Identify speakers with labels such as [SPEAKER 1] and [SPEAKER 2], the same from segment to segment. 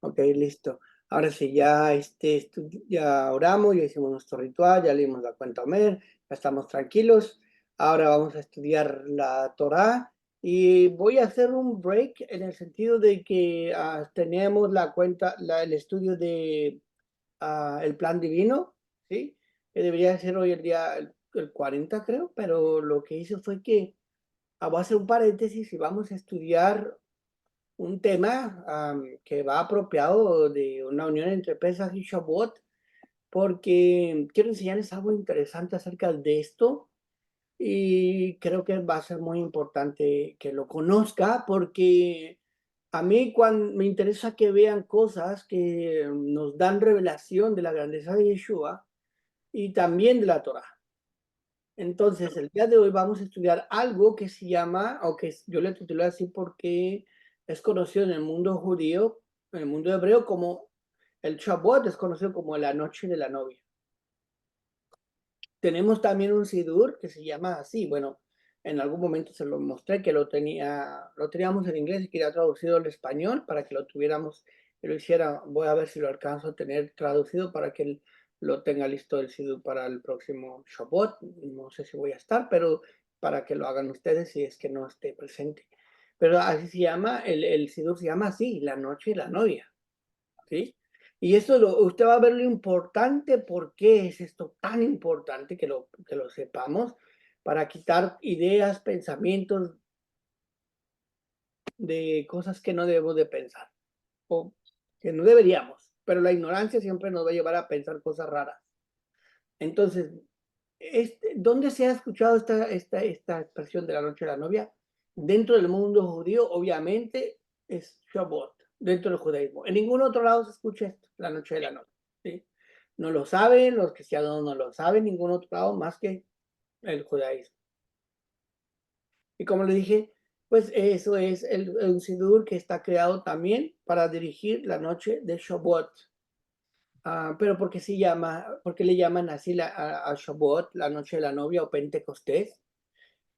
[SPEAKER 1] Ok, listo. Ahora sí, ya, ya oramos, ya hicimos nuestro ritual, ya leímos la cuenta Omer, ya estamos tranquilos. Ahora vamos a estudiar la Torá y voy a hacer un break en el sentido de que tenemos la cuenta, el estudio de el plan divino, ¿sí? Que debería ser hoy el día el 40, creo, pero lo que hice fue que voy a hacer un paréntesis y vamos a estudiar un tema que va apropiado de una unión entre Pesach y Shavuot, porque quiero enseñarles algo interesante acerca de esto y creo que va a ser muy importante que lo conozca porque a mí cuando me interesa que vean cosas que nos dan revelación de la grandeza de Yeshua y también de la Torah. Entonces, el día de hoy vamos a estudiar algo que se llama, o que yo le titulé así porque es conocido en el mundo judío, en el mundo hebreo, como el Shabbat, es conocido como la noche de la novia. Tenemos también un sidur que se llama así, bueno, en algún momento se lo mostré que lo teníamos en inglés y quería traducido al español para que lo tuviéramos, que lo hiciera, voy a ver si lo alcanzo a tener traducido para que lo tenga listo el sidur para el próximo Shabbat, no sé si voy a estar, pero para que lo hagan ustedes si es que no esté presente. Pero así se llama, el sidur se llama así, la noche de la novia, ¿sí? Y eso usted va a ver lo importante, por qué es esto tan importante que lo sepamos, para quitar ideas, pensamientos de cosas que no debemos de pensar, o que no deberíamos, pero la ignorancia siempre nos va a llevar a pensar cosas raras. Entonces, ¿dónde se ha escuchado esta expresión de la noche de la novia? Dentro del mundo judío, obviamente, es Shabbat, dentro del judaísmo. En ningún otro lado se escucha esto, la noche de la novia, ¿sí? No lo saben, los cristianos no lo saben, ningún otro lado más que el judaísmo. Y como le dije, pues eso es el sidur que está creado también para dirigir la noche de Shabbat. Pero ¿por qué le llaman así a Shavuot, la noche de la novia o Pentecostés?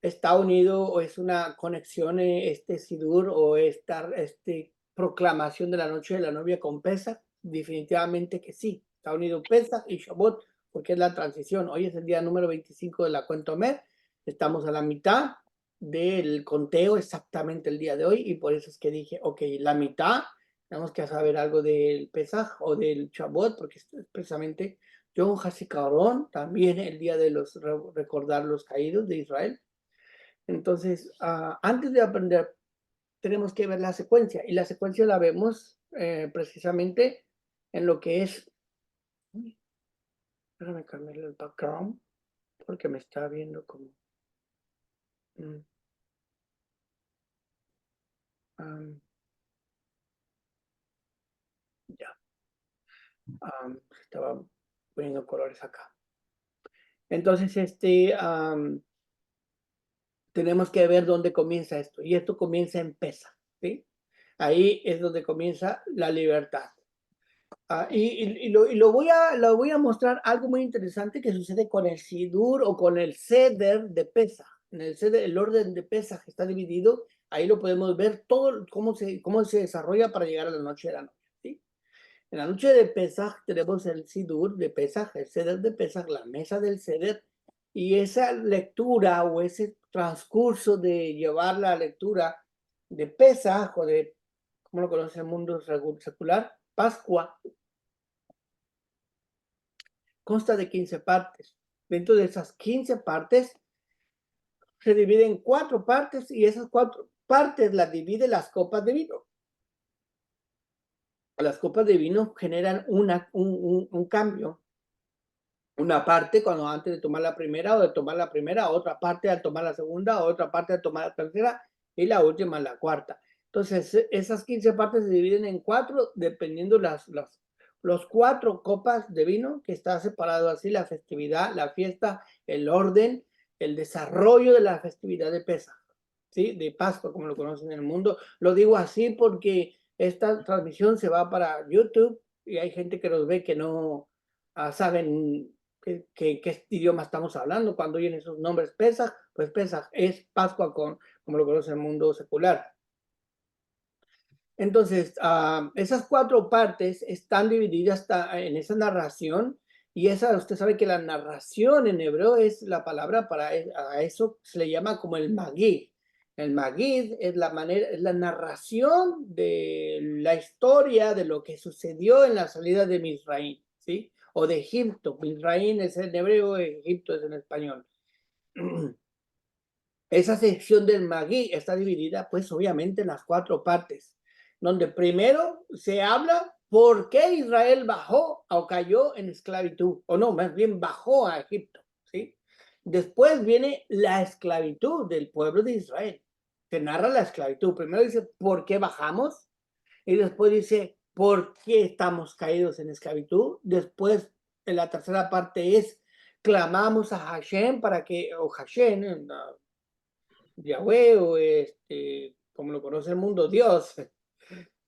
[SPEAKER 1] ¿Está unido o es una conexión este Sidur o esta proclamación de la noche de la novia con Pesach? Definitivamente que sí. Está unido Pesach y Shavuot porque es la transición. Hoy es el día número 25 de la cuenta Omer. Estamos a la mitad del conteo exactamente el día de hoy y por eso es que dije, ok, la mitad, tenemos que saber algo del Pesaj o del Shavuot porque es precisamente Yom HaZikaron, también el día de recordar los caídos de Israel. Entonces, antes de aprender, tenemos que ver la secuencia y la secuencia la vemos precisamente en lo que es, déjame cambiarle el background porque me está viendo como, mm, ya, estaba poniendo colores acá. Entonces, tenemos que ver dónde comienza esto y esto comienza en Pesa, ¿sí? Ahí es donde comienza la libertad. Lo voy a mostrar algo muy interesante que sucede con el Sidur o con el Seder de Pesaj. En el Seder, el orden de Pesaj está dividido, ahí lo podemos ver todo cómo se desarrolla para llegar a la noche de la noche. ¿Sí? En la noche de Pesaj tenemos el Sidur de Pesaj, el Seder de Pesaj, la mesa del Seder, y esa lectura o ese transcurso de llevar la lectura de Pesaj o de, ¿cómo lo conoce el mundo secular? Pascua, consta de 15 partes. Dentro de esas 15 partes se divide en 4 partes y esas 4 partes las divide las copas de vino. Las copas de vino generan un cambio. Una parte cuando antes de tomar la primera o de tomar la primera, otra parte al tomar la segunda, otra parte al tomar la tercera y la última la cuarta. Entonces, esas 15 partes se dividen en 4 dependiendo los 4 copas de vino que está separado así la festividad, la fiesta, el orden, el desarrollo de la festividad de Pesaj, ¿sí? De Pascua, como lo conocen en el mundo. Lo digo así porque esta transmisión se va para YouTube y hay gente que nos ve que no saben qué idioma estamos hablando. Cuando oyen esos nombres Pesaj, pues Pesaj es Pascua como lo conoce el mundo secular. Entonces, esas 4 partes están divididas en esa narración, y esa, usted sabe que la narración en hebreo es la palabra para a eso se le llama como el magid. El magid es es la narración de la historia de lo que sucedió en la salida de Misraín, ¿sí? O de Egipto. Misraín es en hebreo, Egipto es en español. Esa sección del Magí está dividida, pues, obviamente en las 4 partes, donde primero se habla por qué Israel bajó o cayó en esclavitud, o no, más bien bajó a Egipto, ¿sí? Después viene la esclavitud del pueblo de Israel. Se narra la esclavitud. Primero dice, ¿por qué bajamos? Y después dice, ¿por qué estamos caídos en esclavitud? Después, en la tercera parte es, clamamos a Hashem para que, o Hashem, Yahweh, o como lo conoce el mundo, Dios,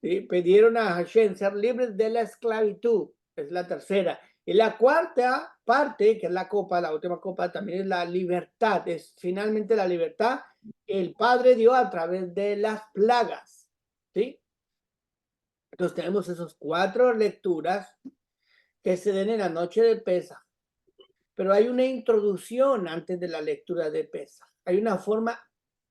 [SPEAKER 1] ¿sí? Pidieron a Hashem ser libres de la esclavitud, es la tercera. Y la cuarta parte, que es la copa, la última copa, también es la libertad, es finalmente la libertad que el Padre dio a través de las plagas, ¿sí? Entonces tenemos esas 4 lecturas que se den en la noche de Pesaj, pero hay una introducción antes de la lectura de Pesaj, hay una forma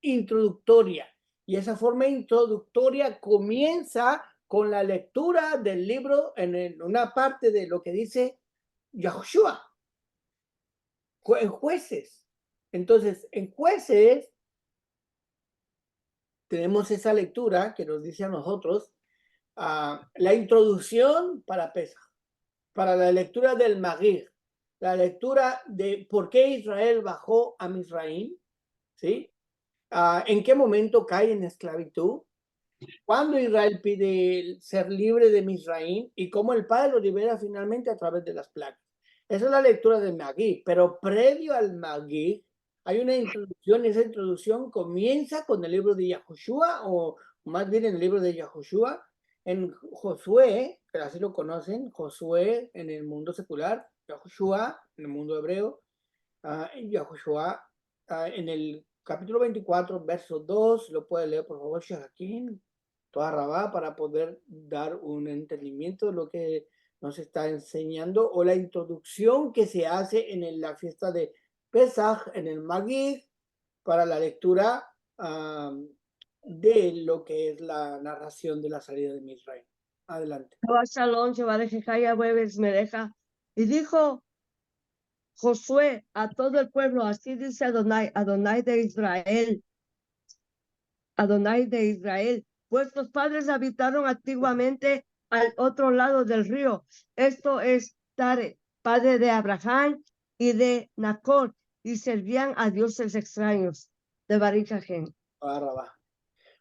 [SPEAKER 1] introductoria, y esa forma introductoria comienza con la lectura del libro en una parte de lo que dice Yahushua en Jueces. Entonces, en Jueces tenemos esa lectura que nos dice a nosotros la introducción para Pesaj, para la lectura del Magid, la lectura de por qué Israel bajó a Misraín, ¿sí? ¿En qué momento cae en esclavitud? ¿Cuándo Israel pide ser libre de Misraín? Y cómo el Padre lo libera finalmente a través de las plagas. Esa es la lectura del Magid, pero previo al Magid hay una introducción, y esa introducción comienza con el libro de Yahushua, o más bien en el libro de Yahushua, en Josué, que así lo conocen, Josué en el mundo secular, Yahushua en el mundo hebreo, Yahushua en el capítulo 24, verso 2, lo puede leer por favor, Shahakin, toda Rabá, para poder dar un entendimiento de lo que nos está enseñando, o la introducción que se hace en la fiesta de Pesaj, en el Magid, para la lectura de lo que es la narración de la salida de Misraim. Adelante.
[SPEAKER 2] Shalom, me deja. Y dijo Josué a todo el pueblo, así dice Adonai, Adonai de Israel, vuestros padres habitaron antiguamente al otro lado del río. Esto es Tare, padre de Abraham y de Nacor, y servían a dioses extraños. De Baruch Hashem.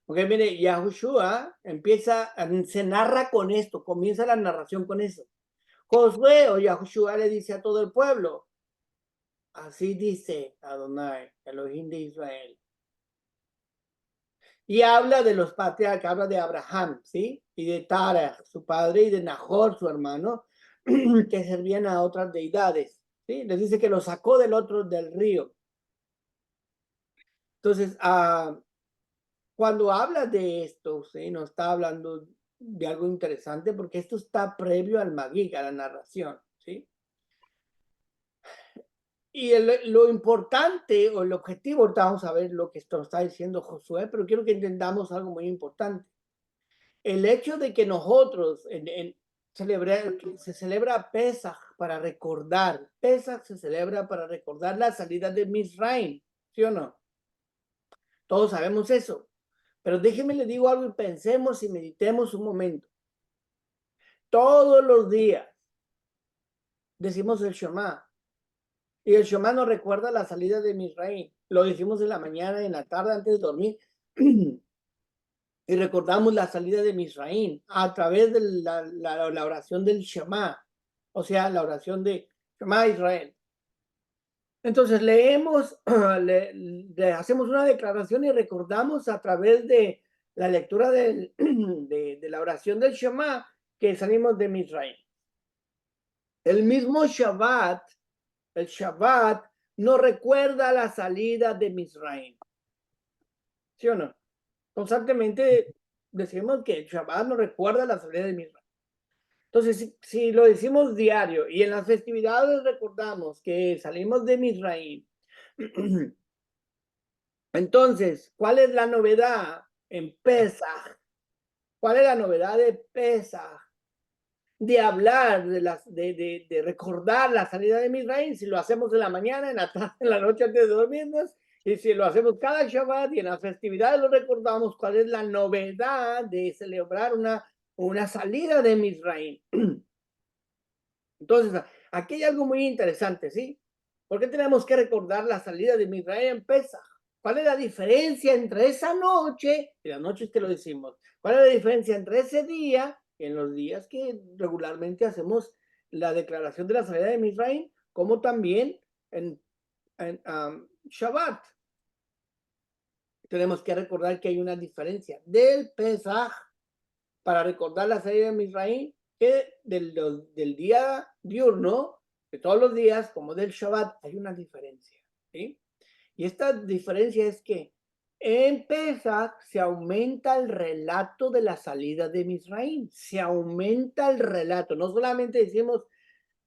[SPEAKER 1] Porque mire, Yahushua se narra con esto, comienza la narración con eso. Josué o Yahushua le dice a todo el pueblo, así dice Adonai, Elohim de Israel. Y habla de los patriarcas, habla de Abraham, ¿sí? Y de Tara, su padre, y de Nahor, su hermano, que servían a otras deidades, ¿sí? Les dice que lo sacó del río. Entonces, cuando habla de esto, ¿sí? Nos está hablando de algo interesante, porque esto está previo al Magid, a la narración, ¿sí? Y lo importante, o el objetivo, ahorita vamos a ver lo que esto está diciendo Josué, pero quiero que entendamos algo muy importante. El hecho de que nosotros se celebra Pesaj para recordar, Pesaj se celebra para recordar la salida de Misraim, ¿sí o no? Todos sabemos eso. Pero déjenme le digo algo y pensemos y meditemos un momento. Todos los días decimos el Shema. Y el Shema nos recuerda la salida de Misraim. Lo decimos en la mañana, en la tarde, antes de dormir. Y recordamos la salida de Misraim a través de la oración del Shema. O sea, la oración de Shema Israel. Entonces leemos, le hacemos una declaración y recordamos a través de la lectura de la oración del Shema que salimos de Misraim. El mismo Shabbat, el Shabbat nos recuerda la salida de Misraim. ¿Sí o no? Constantemente decimos que el Shabbat nos recuerda la salida de Misraim. Entonces, si lo decimos diario y en las festividades recordamos que salimos de Misraim, entonces, ¿cuál es la novedad en Pesaj? ¿Cuál es la novedad de Pesaj? De hablar, de recordar la salida de Misraim, si lo hacemos en la mañana, en la tarde, en la noche antes de dormirnos, y si lo hacemos cada Shabbat y en las festividades lo recordamos, ¿cuál es la novedad de celebrar una salida de Misraim? Entonces, aquí hay algo muy interesante, ¿sí? ¿Por qué tenemos que recordar la salida de Misraim en Pesaj? ¿Cuál es la diferencia entre esa noche y las noches que lo decimos? ¿Cuál es la diferencia entre ese día y en los días que regularmente hacemos la declaración de la salida de Misraim, como también en Shabbat? Tenemos que recordar que hay una diferencia del Pesaj para recordar la salida de Misraim que del día diurno, de todos los días, como del Shabbat, hay una diferencia, ¿sí? Y esta diferencia es que en Pesach se aumenta el relato de la salida de Misraim, se aumenta el relato. No solamente decimos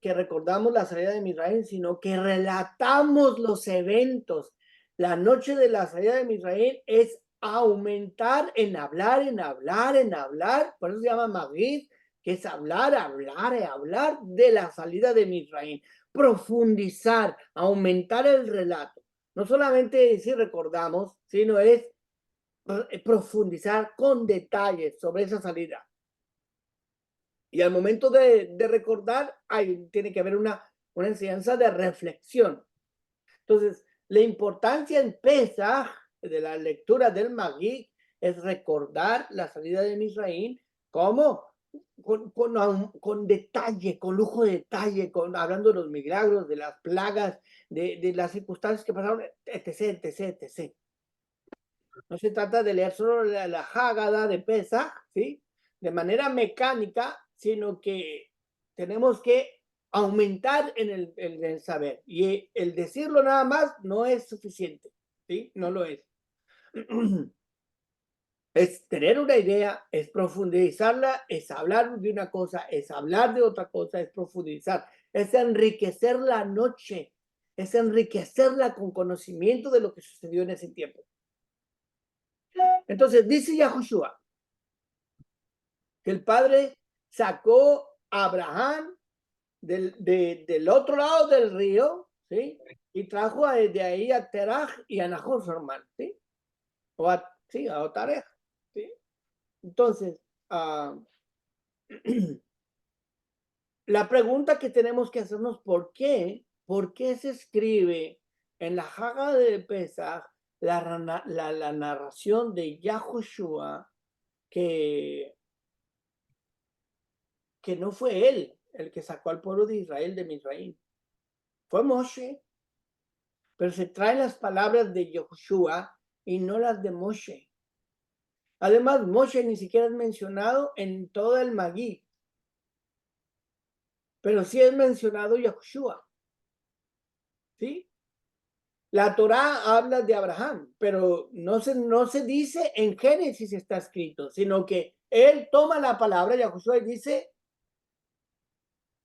[SPEAKER 1] que recordamos la salida de Misraim, sino que relatamos los eventos. La noche de la salida de Misraim es aumentar en hablar, en hablar, en hablar. Por eso se llama Magid, que es hablar, hablar, hablar de la salida de Misraim. Profundizar, aumentar el relato. No solamente decir recordamos, sino es profundizar con detalles sobre esa salida. Y al momento de recordar, tiene que haber una enseñanza de reflexión. Entonces, la importancia en Pesaj de la lectura del Magid es recordar la salida de Misraim como con detalle, con lujo de detalle, hablando de los milagros, de las plagas, de las circunstancias que pasaron, etc., etc., etc. No se trata de leer solo la Hágada de Pesaj, ¿sí? De manera mecánica, sino que tenemos que aumentar en el saber. Y el decirlo nada más no es suficiente, ¿sí? No lo es. Es tener una idea, es profundizarla, es hablar de una cosa, es hablar de otra cosa, es profundizar, es enriquecer la noche, es enriquecerla con conocimiento de lo que sucedió en ese tiempo. Entonces, dice Yahushua que el padre sacó a Abraham del otro lado del río, ¿sí? Y trajo de ahí a Teraj y a Nahor, su hermano, ¿sí? Sí, a Otarej, ¿sí? Entonces, la pregunta que tenemos que hacernos, ¿por qué? ¿Por qué se escribe en la Haga de Pesach la narración de Yahushua que no fue él el que sacó al pueblo de Israel de Misraim? Fue Moshe, pero se traen las palabras de Yahushua y no las de Moshe. Además, Moshe ni siquiera es mencionado en todo el Magid, pero sí es mencionado Yahushua, ¿sí? La Torá habla de Abraham, pero no se dice en Génesis está escrito, sino que él toma la palabra Yahushua y dice,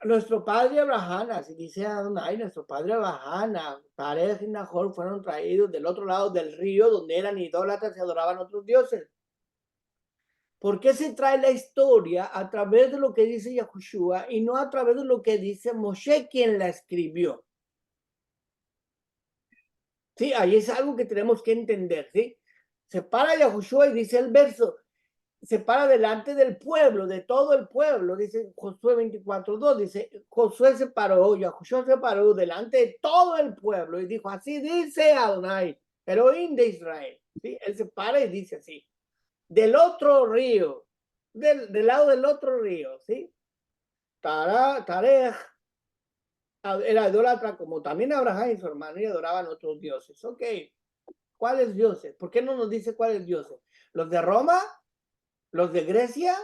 [SPEAKER 1] nuestro padre Abraham, así dice Adonai, nuestro padre Abraham, Tarej y Nahor fueron traídos del otro lado del río donde eran idólatras y adoraban a otros dioses. ¿Por qué se trae la historia a través de lo que dice Yahushua y no a través de lo que dice Moshe, quien la escribió? Sí, ahí es algo que tenemos que entender, ¿sí? Se para Yahushua y dice el verso, se para delante del pueblo, de todo el pueblo, dice Josué 24:2, dice, Josué se paró, Yahushua se paró delante de todo el pueblo y dijo, así dice Adonai, Elohim de Israel, ¿sí? Él se para y dice así, del otro río, del lado del otro río, ¿sí? Tarej era idólatra como también Abraham y su hermano y adoraban otros dioses. Ok, ¿cuáles dioses? ¿Por qué no nos dice cuáles dioses? ¿Los de Roma? ¿Los de Grecia?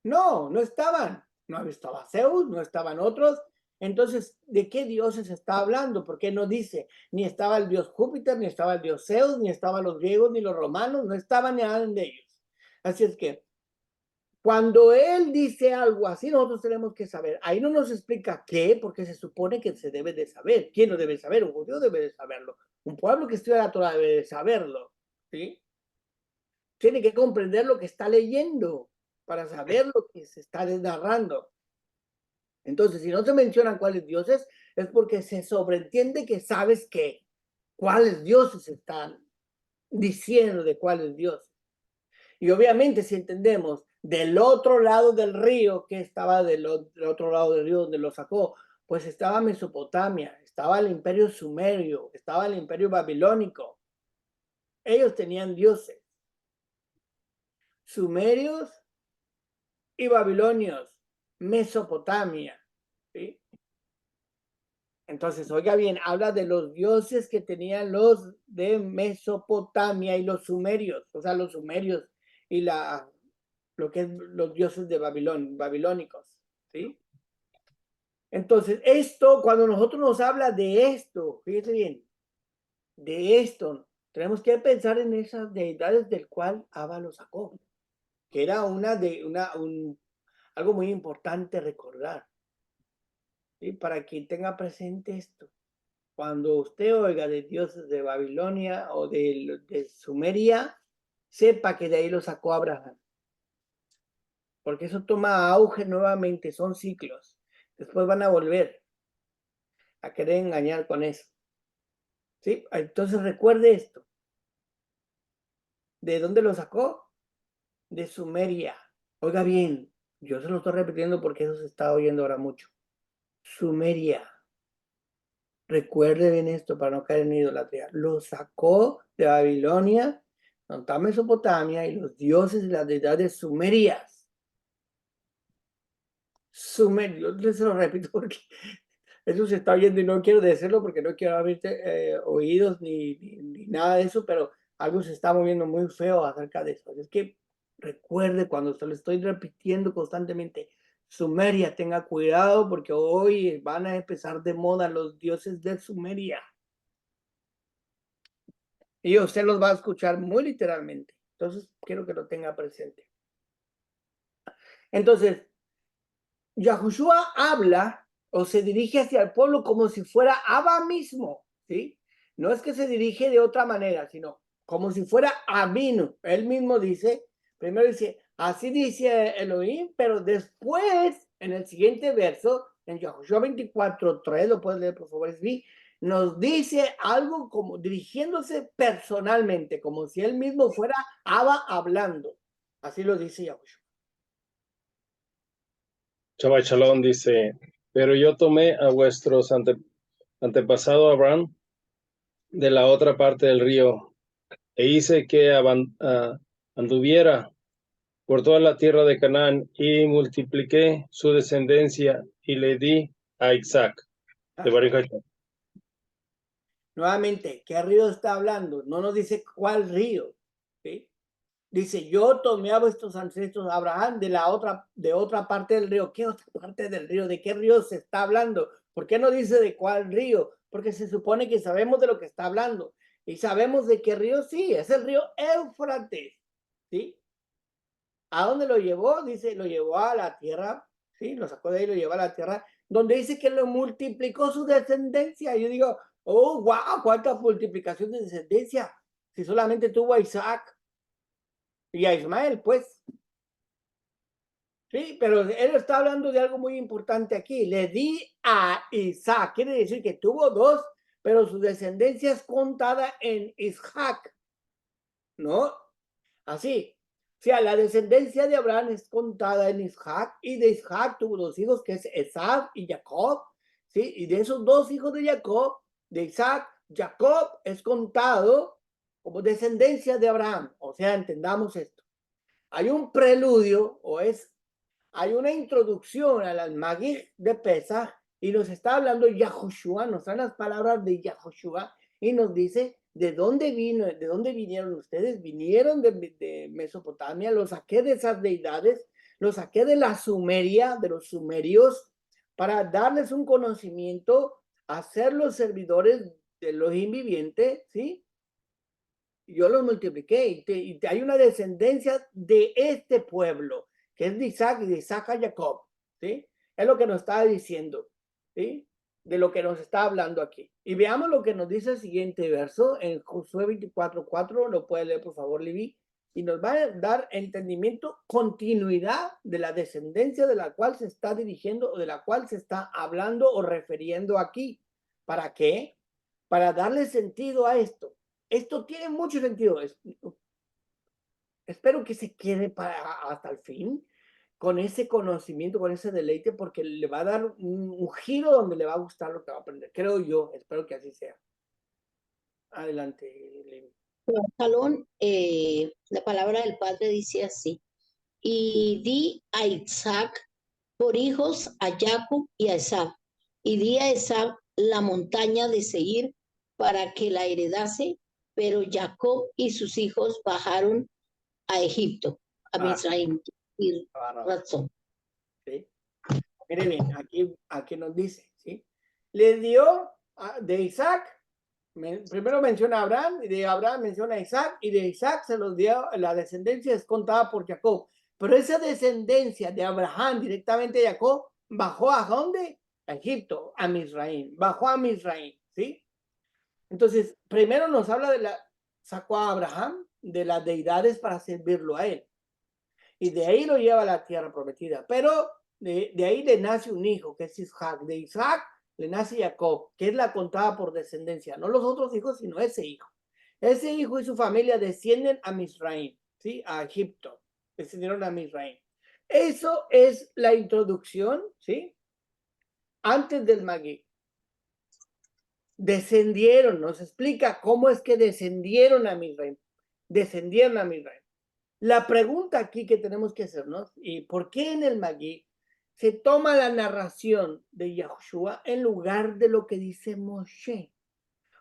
[SPEAKER 1] No, no estaban. No estaba Zeus, no estaban otros. Entonces, ¿de qué dioses está hablando? ¿Por qué no dice? Ni estaba el dios Júpiter, ni estaba el dios Zeus, ni estaban los griegos, ni los romanos, no estaban ni nada de ellos. Así es que cuando él dice algo así, nosotros tenemos que saber. Ahí no nos explica qué, porque se supone que se debe de saber. ¿Quién lo debe saber? Un judío debe de saberlo. Un pueblo que estudia la Torah debe de saberlo. ¿Sí? Tiene que comprender lo que está leyendo para saber lo que se está narrando. Entonces, si no se mencionan cuáles dioses, es porque se sobreentiende que sabes que cuáles dioses están diciendo de cuáles dioses. Y obviamente, si entendemos del otro lado del río, que estaba del otro lado del río donde lo sacó, pues estaba Mesopotamia, estaba el imperio sumerio, estaba el imperio babilónico. Ellos tenían dioses. Sumerios y babilonios, Mesopotamia. ¿Sí? Entonces, oiga bien, habla de los dioses que tenían los de Mesopotamia y los sumerios, o sea, los sumerios y lo que es los dioses de babilónicos, ¿sí? Entonces, esto, cuando nosotros nos habla de esto, fíjate bien, de esto, tenemos que pensar en esas deidades del cual Abba lo sacó, que era algo muy importante recordar, ¿sí? Para quien tenga presente esto. Cuando usted oiga de dioses de Babilonia o de Sumeria, sepa que de ahí lo sacó Abraham. Porque eso toma auge nuevamente, son ciclos. Después van a volver a querer engañar con eso. ¿Sí? Entonces recuerde esto. ¿De dónde lo sacó? De Sumeria. Oiga bien, yo se lo estoy repitiendo porque eso se está oyendo ahora mucho. Sumeria. Recuerde bien esto para no caer en idolatría. Lo sacó de Babilonia, donde está Mesopotamia, y los dioses y las deidades sumerias. Sumerios, yo se lo repito porque eso se está oyendo y no quiero decirlo porque no quiero abrirte oídos ni nada de eso, pero algo se está moviendo muy feo acerca de eso. Es que recuerde cuando se lo estoy repitiendo constantemente, Sumeria, tenga cuidado porque hoy van a empezar de moda los dioses de Sumeria. Y usted los va a escuchar muy literalmente. Entonces, quiero que lo tenga presente. Entonces, Yahushua habla o se dirige hacia el pueblo como si fuera Abba mismo, ¿sí? No es que se dirige de otra manera, sino como si fuera Abinu. Él mismo dice, primero dice, así dice Elohim, pero después, en el siguiente verso, en Yahushua 24:3, lo puedes leer por favor, es nos dice algo como dirigiéndose personalmente, como si él mismo fuera Abba hablando. Así lo dice Yahushua.
[SPEAKER 3] Shabbat Shalom dice, pero yo tomé a vuestros antepasado Abraham de la otra parte del río e hice que anduviera por toda la tierra de Canaán y multipliqué su descendencia y le di a Isaac. De Baruch Hashem.
[SPEAKER 1] Nuevamente, ¿qué río está hablando? No nos dice cuál río, ¿sí? Dice, yo tomé a vuestros ancestros, Abraham, de otra parte del río. ¿Qué otra parte del río? ¿De qué río se está hablando? ¿Por qué no dice de cuál río? Porque se supone que sabemos de lo que está hablando. Y sabemos de qué río, sí, es el río Éufrates, ¿sí? ¿A dónde lo llevó? Dice, lo llevó a la tierra, ¿sí? Lo sacó de ahí, lo llevó a la tierra, donde dice que lo multiplicó su descendencia. Yo digo, oh, wow, cuánta multiplicación de descendencia. Si solamente tuvo a Isaac y a Ismael, pues. Sí, pero él está hablando de algo muy importante aquí. Le di a Isaac, quiere decir que tuvo dos, pero su descendencia es contada en Isaac, ¿no? Así. O sea, la descendencia de Abraham es contada en Isaac, y de Isaac tuvo dos hijos, que es Esaú y Jacob, ¿sí? Y de esos dos hijos de Jacob, de Isaac, Jacob es contado como descendencia de Abraham. O sea, entendamos esto. Hay un preludio, hay una introducción al Magid de Pesach, y nos está hablando Yahushua, nos dan las palabras de Yahushua, y nos dice, ¿de dónde vinieron ustedes? Vinieron de Mesopotamia, los saqué de esas deidades, los saqué de la Sumeria, de los sumerios, para darles un conocimiento, hacerlos servidores de los invivientes, ¿sí? yo los multipliqué y hay una descendencia de este pueblo, que es de Isaac y de Isaac a Jacob, ¿sí? Es lo que nos está diciendo, ¿sí? De lo que nos está hablando aquí. Y veamos lo que nos dice el siguiente verso en Josué 24:4, lo puede leer por favor, Libby, y nos va a dar entendimiento, continuidad de la descendencia de la cual se está dirigiendo o de la cual se está hablando o refiriendo aquí. ¿Para qué? Para darle sentido a esto. Esto tiene mucho sentido. Espero que se quede hasta el fin con ese conocimiento, con ese deleite, porque le va a dar un giro donde le va a gustar lo que va a aprender. Creo yo, espero que así sea. Adelante, Levi.
[SPEAKER 4] Salón, la palabra del Padre dice así: y di a Isaac por hijos a Jacob y a Esab, y di a Esab la montaña de Seir para que la heredase, pero Jacob y sus hijos bajaron a Egipto, a Misraim y Razón.
[SPEAKER 1] ¿Sí? Miren bien, aquí nos dice, ¿sí? Le dio de Isaac, primero menciona a Abraham, y de Abraham menciona a Isaac, y de Isaac se los dio, la descendencia es contada por Jacob. Pero esa descendencia de Abraham directamente de Jacob bajó a ¿dónde? A Egipto, a Misraim, bajó a Misraim, ¿sí? Entonces, primero nos habla sacó a Abraham de las deidades para servirlo a él. Y de ahí lo lleva a la tierra prometida. Pero de ahí le nace un hijo, que es Isaac. De Isaac le nace Jacob, que es la contada por descendencia. No los otros hijos, sino ese hijo. Ese hijo y su familia descienden a Misraim, ¿sí? A Egipto. Descendieron a Misraim. Eso es la introducción, ¿sí? Antes del Magui. Descendieron, nos explica cómo es que descendieron a Misraim. Descendieron a Misraim. La pregunta aquí que tenemos que hacernos, ¿y por qué en el Magui se toma la narración de Yahushua en lugar de lo que dice Moshe?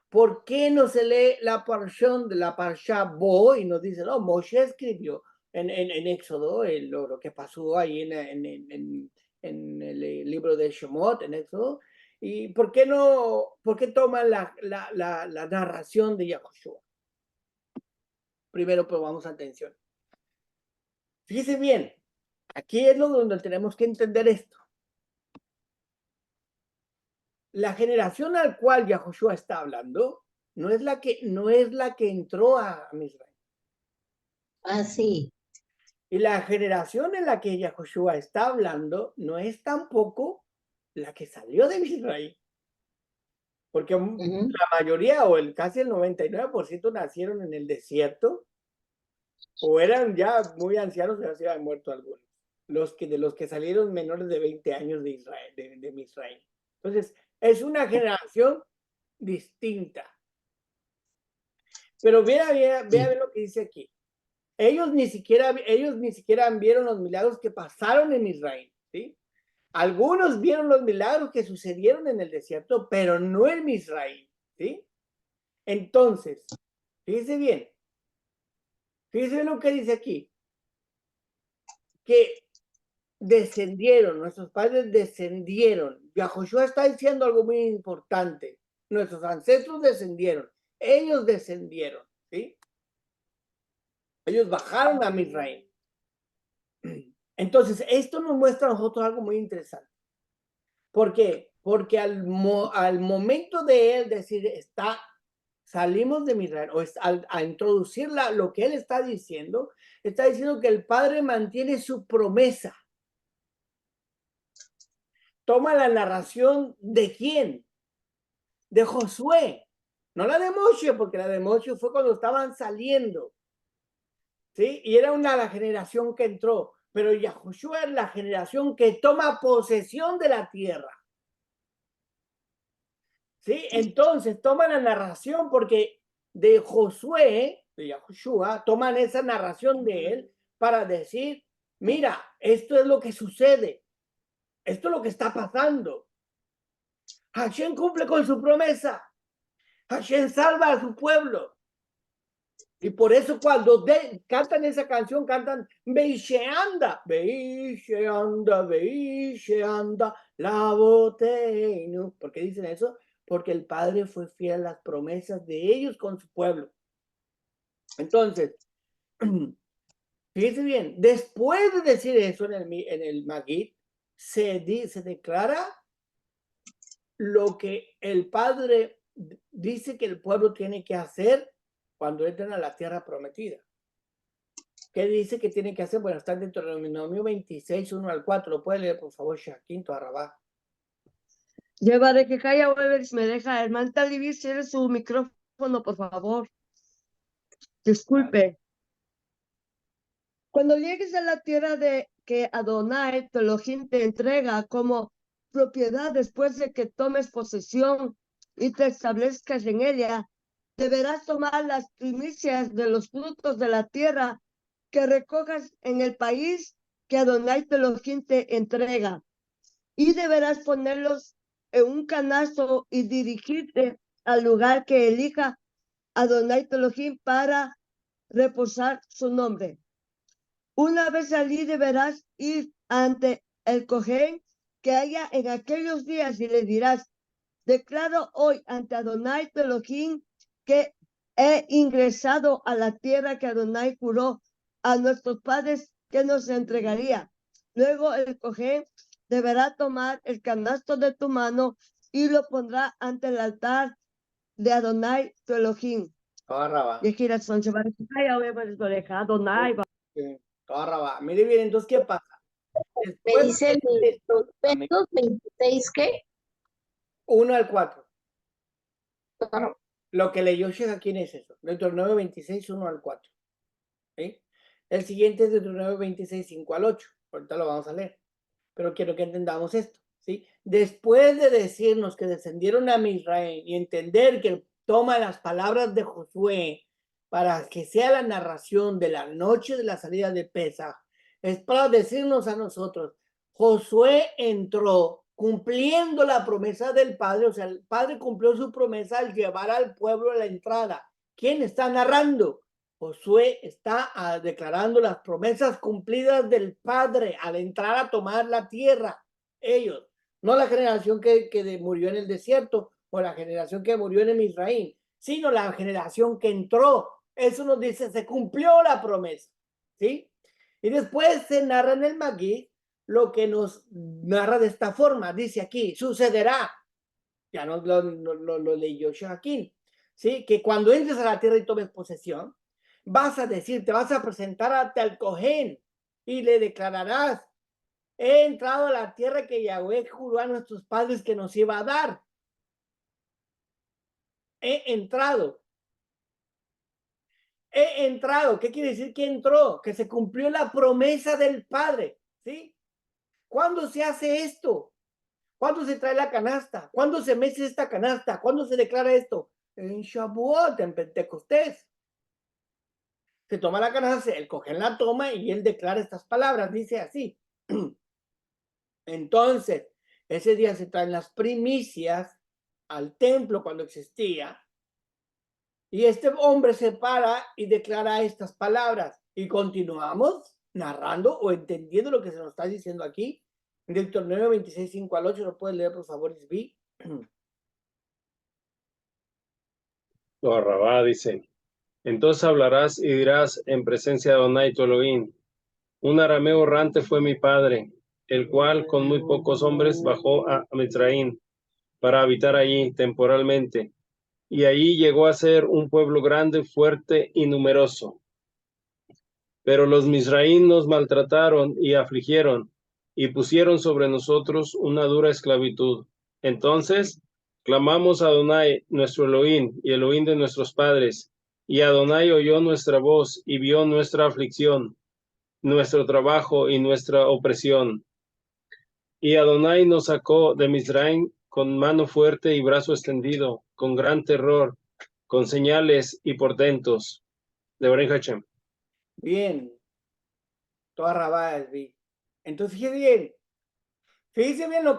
[SPEAKER 1] ¿Por qué no se lee la porción de la Parsha Bo y nos dice, no, Moshe escribió en Éxodo lo que pasó ahí en el libro de Shemot, en Éxodo? ¿Y por qué toma la narración de Yahushua? Primero, pongamos atención. Fíjese bien, aquí es donde tenemos que entender esto. La generación al cual Yahushua está hablando no es la que entró a Misraim.
[SPEAKER 4] Ah, sí.
[SPEAKER 1] Y la generación en la que Yahushua está hablando no es tampoco la que salió de Misraim. Porque la mayoría o casi el 99% nacieron en el desierto o eran ya muy ancianos, ya se habían muerto algunos. De los que salieron menores de 20 años de Israel, de Misraim. Entonces, es una generación distinta. Pero vea lo que dice aquí. Ellos ni siquiera vieron los milagros que pasaron en Israel, ¿sí? Algunos vieron los milagros que sucedieron en el desierto, pero no en Israel, ¿sí? Entonces, fíjese bien lo que dice aquí, que descendieron, nuestros padres descendieron. Yahushua está diciendo algo muy importante. Nuestros ancestros descendieron, ellos descendieron, ¿sí? Ellos bajaron a Misraim. Entonces, esto nos muestra a nosotros algo muy interesante. ¿Por qué? Porque al momento de él decir, salimos de Misraim, o a introducir lo que él está diciendo que el Padre mantiene su promesa. Toma la narración de quién? De Josué, no la de Moshe, porque la de Moshe fue cuando estaban saliendo, ¿sí? Y era la generación que entró, pero Yahushua es la generación que toma posesión de la tierra, ¿sí? Entonces toma la narración porque de Josué, de Yahushua, toman esa narración de él para decir, mira, esto es lo que sucede, esto es lo que está pasando. Hashem cumple con su promesa. Hashem salva a su pueblo. Y por eso cuando cantan esa canción, cantan Beisheanda, Beisheanda, Beisheanda, la boteinu. ¿Por qué dicen eso? Porque el Padre fue fiel a las promesas de ellos con su pueblo. Entonces, fíjense bien, después de decir eso en el Magid, se declara lo que el Padre dice que el pueblo tiene que hacer cuando entran a la tierra prometida. ¿Qué dice que tiene que hacer? Bueno, está en Deuteronomio 26, 1 al 4. ¿Lo puede leer, por favor, Shaquín Toarrabá?
[SPEAKER 2] Llevaré que calla, Weber, si me deja. Hermano Talibí, cierre su micrófono, por favor. Disculpe. Cuando llegues a la tierra de que Adonai, tu Elohim, te entrega como propiedad después de que tomes posesión y te establezcas en ella, deberás tomar las primicias de los frutos de la tierra que recojas en el país que Adonai, tu Elohim, te entrega. Y deberás ponerlos en un canasto y dirigirte al lugar que elija Adonai, tu Elohim, para reposar su nombre. Una vez allí deberás ir ante el Cohen que haya en aquellos días y le dirás: declaro hoy ante Adonai tu Elohim que he ingresado a la tierra que Adonai juró a nuestros padres que nos entregaría. Luego el Cohen deberá tomar el canasto de tu mano y lo pondrá ante el altar de Adonai tu Elohim.
[SPEAKER 1] Toarrabá.
[SPEAKER 2] Adonai.
[SPEAKER 1] Toarrabá. Mire bien, entonces, ¿qué pasa?
[SPEAKER 4] Me
[SPEAKER 1] Después
[SPEAKER 4] dice el
[SPEAKER 1] de esto,
[SPEAKER 4] versos 26, ¿qué?
[SPEAKER 1] 1 al 4.
[SPEAKER 4] Claro.
[SPEAKER 1] Lo que leyó Shaquín es eso. Deuteronomio 26, 1 al 4. ¿Sí? El siguiente es Deuteronomio 26, 5 al 8. Ahorita lo vamos a leer. Pero quiero que entendamos esto. ¿Sí? Después de decirnos que descendieron a Misraim y entender que toma las palabras de Josué para que sea la narración de la noche de la salida de Pesaj, es para decirnos a nosotros: Josué entró cumpliendo la promesa del Padre, o sea, el Padre cumplió su promesa al llevar al pueblo a la entrada. ¿Quién está narrando? Josué está declarando las promesas cumplidas del Padre al entrar a tomar la tierra. Ellos, no la generación que murió en el desierto o la generación que murió en el Misraim, sino la generación que entró. Eso nos dice, se cumplió la promesa. ¿Sí? Y después se narra en el Magid lo que nos narra de esta forma. Dice aquí, sucederá. Ya no lo leyó Shaquín. ¿Sí? Que cuando entres a la tierra y tomes posesión, vas a decir, te vas a presentar ante el Cohen y le declararás: he entrado a la tierra que Yahweh juró a nuestros padres que nos iba a dar. He entrado. He entrado. ¿Qué quiere decir que entró? Que se cumplió la promesa del Padre. ¿Sí? ¿Cuándo se hace esto? ¿Cuándo se trae la canasta? ¿Cuándo se mece esta canasta? ¿Cuándo se declara esto? En Shavuot, en Pentecostés. Se toma la canasta, el Cohen la toma y él declara estas palabras. Dice así. Entonces, ese día se traen las primicias al templo cuando existía. Y este hombre se para y declara estas palabras. Y continuamos narrando o entendiendo lo que se nos está diciendo aquí. Deuteronomio 26, 5 al 8. ¿Lo puedes leer, por favor, Isbi?
[SPEAKER 3] Toarrabá dice: entonces hablarás y dirás en presencia de Adonai tu Elohim: un arameo errante fue mi padre, el cual con muy pocos hombres bajó a Mitzraim para habitar allí temporalmente, y allí llegó a ser un pueblo grande, fuerte y numeroso. Pero los Mizraim nos maltrataron y afligieron, y pusieron sobre nosotros una dura esclavitud. Entonces clamamos a Adonai, nuestro Elohim, y Elohim de nuestros padres, y Adonai oyó nuestra voz y vio nuestra aflicción, nuestro trabajo y nuestra opresión. Y Adonai nos sacó de Mizraim con mano fuerte y brazo extendido, con gran terror, con señales y portentos. De Baruch Hashem.
[SPEAKER 1] Bien. Toda rabada, Isbi. Entonces, fíjense bien lo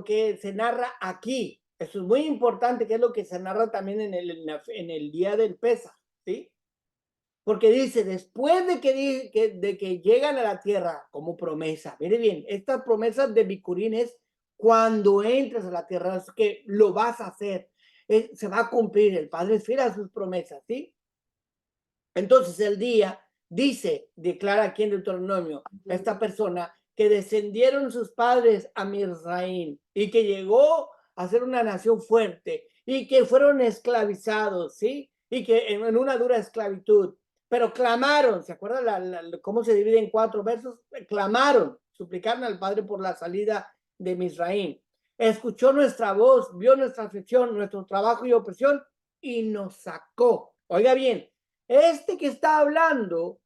[SPEAKER 1] que se narra aquí. Eso es muy importante, que es lo que se narra también en el día del Pesaj, ¿sí? Porque dice, después de que llegan a la tierra como promesa, mire bien, estas promesas de Bikurín es cuando entres a la tierra, es que lo vas a hacer, se va a cumplir, el Padre es fiel a sus promesas, ¿sí? Entonces el día dice, declara aquí en Deuteronomio, esta persona, que descendieron sus padres a Misraim y que llegó a ser una nación fuerte y que fueron esclavizados, ¿sí? Y que en una dura esclavitud, pero clamaron, ¿se acuerdan cómo se divide en 4 versos? Clamaron, suplicaron al Padre por la salida de Misraim. Escuchó nuestra voz, vio nuestra aflicción, nuestro trabajo y opresión y nos sacó. Oiga bien, este que está hablando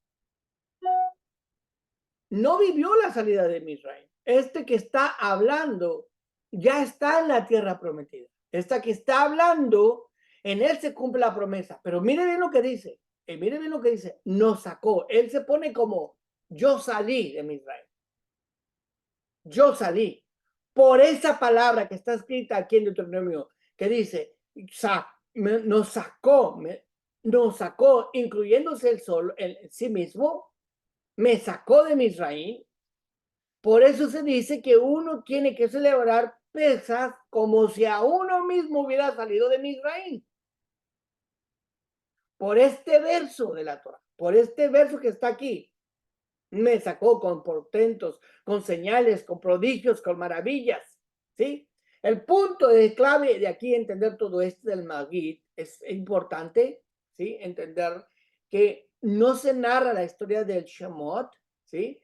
[SPEAKER 1] no vivió la salida de Misraim. Este que está hablando ya está en la tierra prometida. Este que está hablando, en él se cumple la promesa. Pero mire bien lo que dice. Mire bien lo que dice. Nos sacó. Él se pone como yo salí de Misraim. Yo salí. Por esa palabra que está escrita aquí en Deuteronomio, que dice, nos sacó, incluyéndose el sol, en sí mismo, me sacó de Misraim. Por eso se dice que uno tiene que celebrar Pesaj como si a uno mismo hubiera salido de Misraim. Por este verso de la Torah, por este verso que está aquí, me sacó con portentos, con señales, con prodigios, con maravillas, ¿sí? El punto de clave de aquí entender todo esto del Magid es importante, ¿sí? Entender que no se narra la historia del Shemot, ¿sí?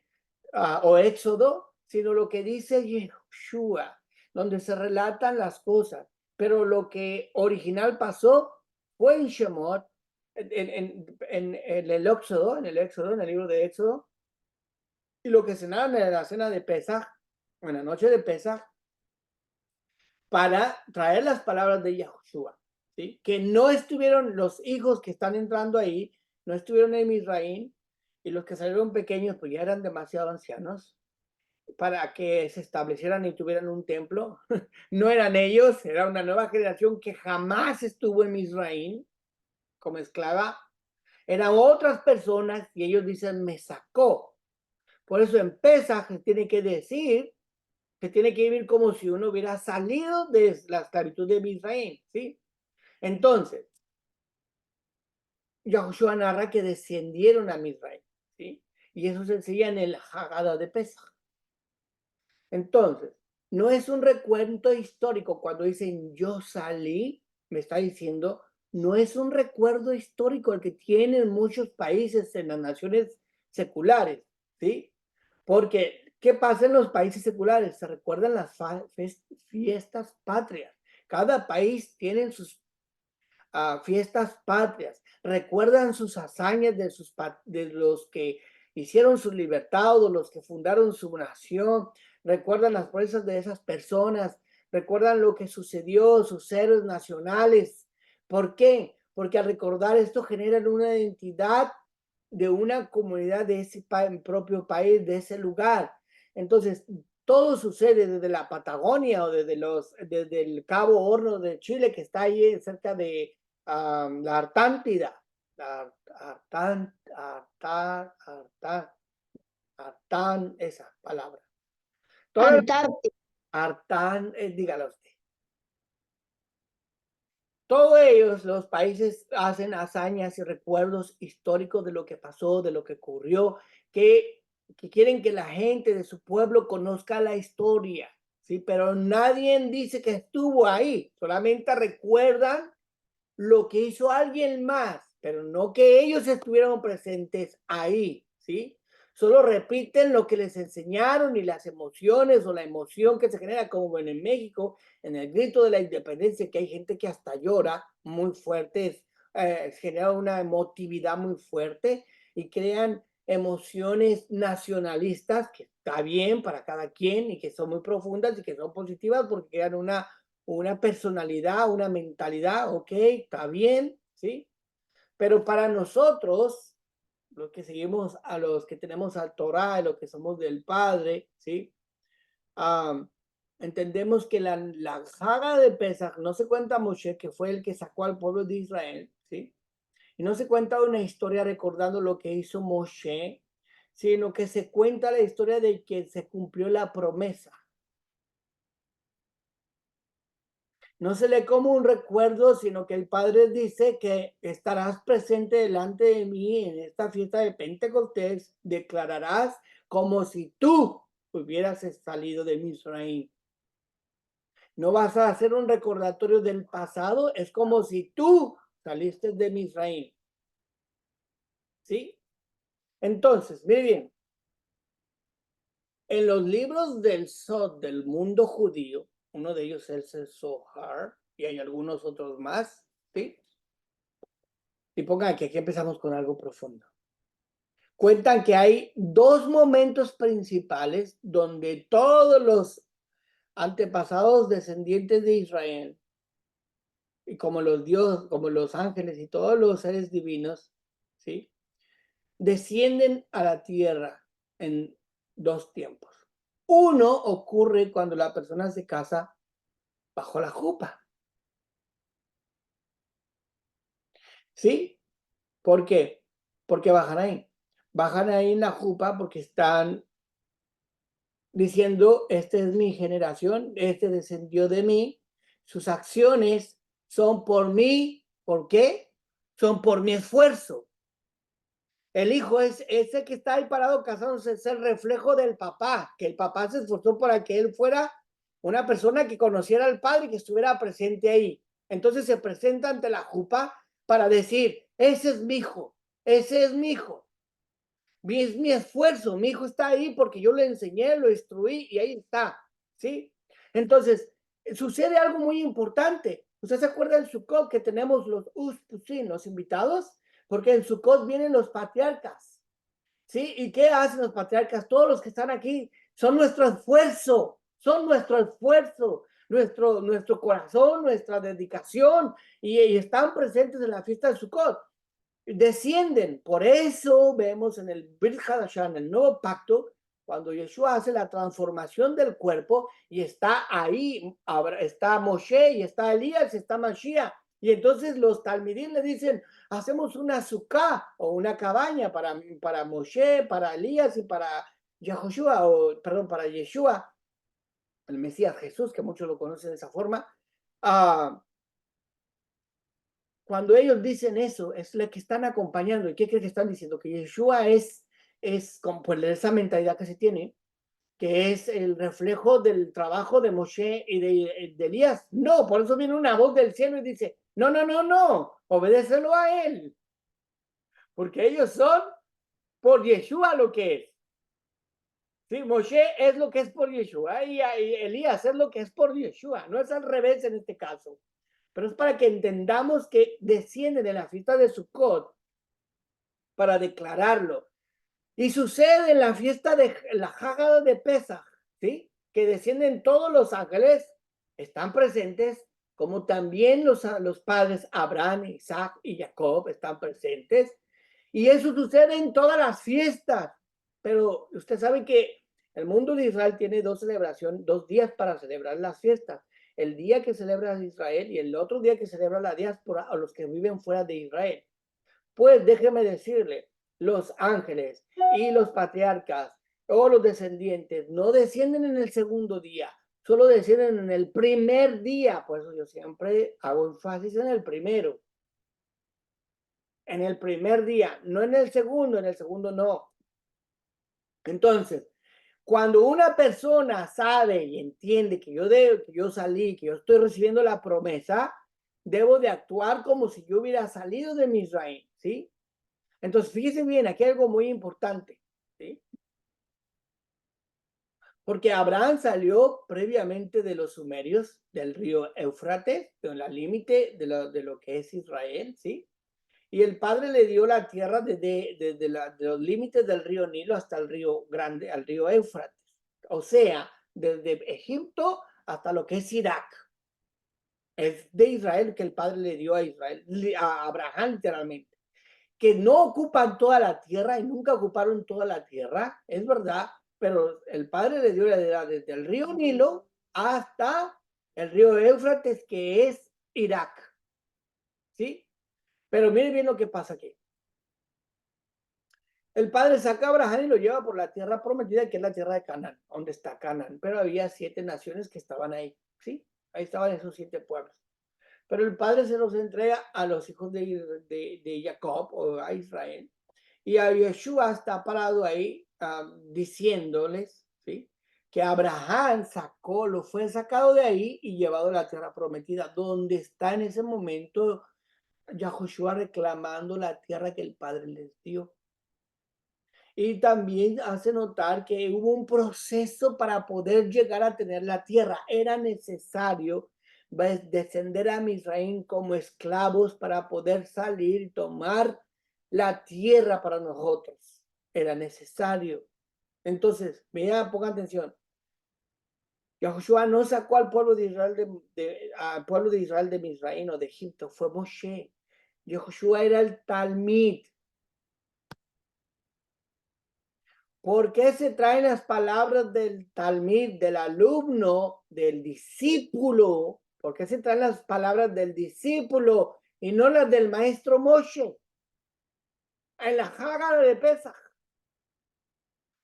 [SPEAKER 1] O Éxodo, sino lo que dice Yeshua, donde se relatan las cosas. Pero lo que original pasó fue en Shemot, en el Éxodo, en el libro de Éxodo, y lo que cenaron en la cena de Pesaj, en la noche de Pesaj, para traer las palabras de Yahushua, ¿sí? Que no estuvieron los hijos que están entrando ahí, no estuvieron en Misraim, y los que salieron pequeños pues ya eran demasiado ancianos para que se establecieran y tuvieran un templo. No eran ellos, era una nueva generación que jamás estuvo en Misraim como esclava. Eran otras personas y ellos dicen, me sacó. Por eso en Pesaj se tiene que decir que tiene que vivir como si uno hubiera salido de la esclavitud de Misraim, ¿sí? Entonces, Yahushua narra que descendieron a Misraim, ¿sí? Y eso se enseña en el Haggadah de Pesaj. Entonces, no es un recuento histórico cuando dicen yo salí, me está diciendo, no es un recuerdo histórico el que tienen muchos países en las naciones seculares, ¿sí? Porque, ¿qué pasa en los países seculares? Se recuerdan las fiestas patrias. Cada país tiene sus fiestas patrias. Recuerdan sus hazañas de los que hicieron su libertad o los que fundaron su nación. Recuerdan las proezas de esas personas. Recuerdan lo que sucedió, sus héroes nacionales. ¿Por qué? Porque al recordar esto generan una identidad de una comunidad de ese propio país, de ese lugar. Entonces, todo sucede desde la Patagonia o desde el Cabo Horno de Chile, que está ahí cerca de la Artántida. Artán, esa palabra.
[SPEAKER 4] Antártida.
[SPEAKER 1] Artán, dígalo usted. Todos ellos, los países, hacen hazañas y recuerdos históricos de lo que pasó, de lo que ocurrió, que quieren que la gente de su pueblo conozca la historia, ¿sí? Pero nadie dice que estuvo ahí, solamente recuerdan lo que hizo alguien más, pero no que ellos estuvieron presentes ahí, ¿sí? Solo repiten lo que les enseñaron y las emociones o la emoción que se genera, como en México, en el grito de la independencia, que hay gente que hasta llora muy fuerte, genera una emotividad muy fuerte y crean emociones nacionalistas, que está bien para cada quien y que son muy profundas y que son positivas porque crean una personalidad, una mentalidad, ok, está bien, ¿sí? Pero para nosotros, los que seguimos a los que tenemos al Torah, los que somos del Padre, ¿sí? Entendemos que la saga de Pesach no se cuenta Moshe, que fue el que sacó al pueblo de Israel, ¿sí? Y no se cuenta una historia recordando lo que hizo Moshe, sino que se cuenta la historia de que se cumplió la promesa. no se lee como un recuerdo, sino que el Padre dice que estarás presente delante de mí en esta fiesta de Pentecostés, declararás como si tú hubieras salido de Misraim. No vas a hacer un recordatorio del pasado, es como si tú saliste de Misraim. ¿Sí? Entonces, mire bien, en los libros del Sod del mundo judío, uno de ellos es el Zohar, y hay algunos otros más, ¿sí? Y pongan aquí empezamos con algo profundo. Cuentan que hay dos momentos principales donde todos los antepasados descendientes de Israel, y como los dioses, como los ángeles y todos los seres divinos, ¿sí? Descienden a la tierra en dos tiempos. Uno ocurre cuando la persona se casa bajo la jupa. ¿Sí? ¿Por qué? Porque bajan ahí. Bajan ahí en la jupa porque están diciendo, esta es mi generación, este descendió de mí, sus acciones son por mí. ¿Por qué? Son por mi esfuerzo. El hijo es ese que está ahí parado casándose, es el reflejo del papá, que el papá se esforzó para que él fuera una persona que conociera al padre y que estuviera presente ahí. Entonces se presenta ante la jupa para decir, ese es mi hijo, ese es mi hijo. Es mi esfuerzo, mi hijo está ahí porque yo le enseñé, lo instruí y ahí está, ¿sí? Entonces, sucede algo muy importante. ¿Usted se acuerda en Sukkot que tenemos los uspusin, los invitados? Porque en Sukkot vienen los patriarcas, ¿sí? ¿Y qué hacen los patriarcas? Todos los que están aquí son nuestro esfuerzo, nuestro corazón, nuestra dedicación, y están presentes en la fiesta de Sukkot. Descienden. Por eso vemos en el Brit Hadashah, en el nuevo pacto, cuando Yeshua hace la transformación del cuerpo y está ahí, está Moshe y está Elías y está Mashiach. Y entonces los talmidim le dicen, hacemos una sukkah o una cabaña para Moshe, para Elías y para Yahoshua, o perdón, para Yeshua, el Mesías Jesús, que muchos lo conocen de esa forma. Cuando ellos dicen eso, es lo que están acompañando. ¿Y qué crees que están diciendo? Que Yeshua es como pues, esa mentalidad que se tiene, que es el reflejo del trabajo de Moshe y de Elías. No, por eso viene una voz del cielo y dice, no, no, no, no, obedécelo a él. Porque ellos son por Yeshua lo que es. Sí, Moshe es lo que es por Yeshua y Elías es lo que es por Yeshua. No es al revés en este caso. Pero es para que entendamos que desciende de la fiesta de Sukkot para declararlo. Y sucede en la fiesta de la Haggadah de Pesach, ¿sí? Que descienden todos los ángeles, están presentes, como también los padres Abraham, Isaac y Jacob están presentes. Y eso sucede en todas las fiestas. Pero usted sabe que el mundo de Israel tiene dos días para celebrar las fiestas. El día que celebra Israel y el otro día que celebra la diáspora a los que viven fuera de Israel. Pues déjeme decirle, los ángeles y los patriarcas o los descendientes no descienden en el segundo día, solo descienden en el primer día. Por eso yo siempre hago énfasis en el primero. En el primer día, no en el segundo no. Entonces, cuando una persona sabe y entiende que yo salí, que yo estoy recibiendo la promesa, debo de actuar como si yo hubiera salido de Misraim, ¿sí? Entonces, fíjense bien, aquí hay algo muy importante, ¿sí? Porque Abraham salió previamente de los sumerios, del río Éufrates, de la límite de lo que es Israel, ¿sí? Y el Padre le dio la tierra de los límites del río Nilo hasta el río Grande, al río Éufrates. O sea, desde Egipto hasta lo que es Irak. Es de Israel que el Padre le dio a Israel, a Abraham literalmente. Que no ocupan toda la tierra y nunca ocuparon toda la tierra, es verdad, pero el Padre le dio la heredad desde el río Nilo hasta el río Éufrates, que es Irak. ¿Sí? Pero miren bien lo que pasa aquí. El Padre saca a Abraham y lo lleva por la tierra prometida, que es la tierra de Canaán, donde está Canaán, pero había 7 naciones que estaban ahí, ¿sí? Ahí estaban esos 7 pueblos. Pero el Padre se los entrega a los hijos de Jacob o a Israel. Y a Yeshua está parado ahí diciéndoles, ¿sí?, que Abraham fue sacado de ahí y llevado a la tierra prometida, donde está en ese momento Yahushua reclamando la tierra que el Padre les dio. Y también hace notar que hubo un proceso para poder llegar a tener la tierra. Era necesario descender a Misraín como esclavos para poder salir y tomar la tierra para nosotros. Era necesario. Entonces, mira, pongan atención. Yahushua no sacó al pueblo de Israel al pueblo de Israel de Misraín o de Egipto, fue Moshe. Yahushua era el Talmid. ¿Por qué se traen las palabras del Talmid, del alumno, del discípulo? ¿Por qué se traen las palabras del discípulo y no las del maestro Moshe? En la Hágara de Pesaj.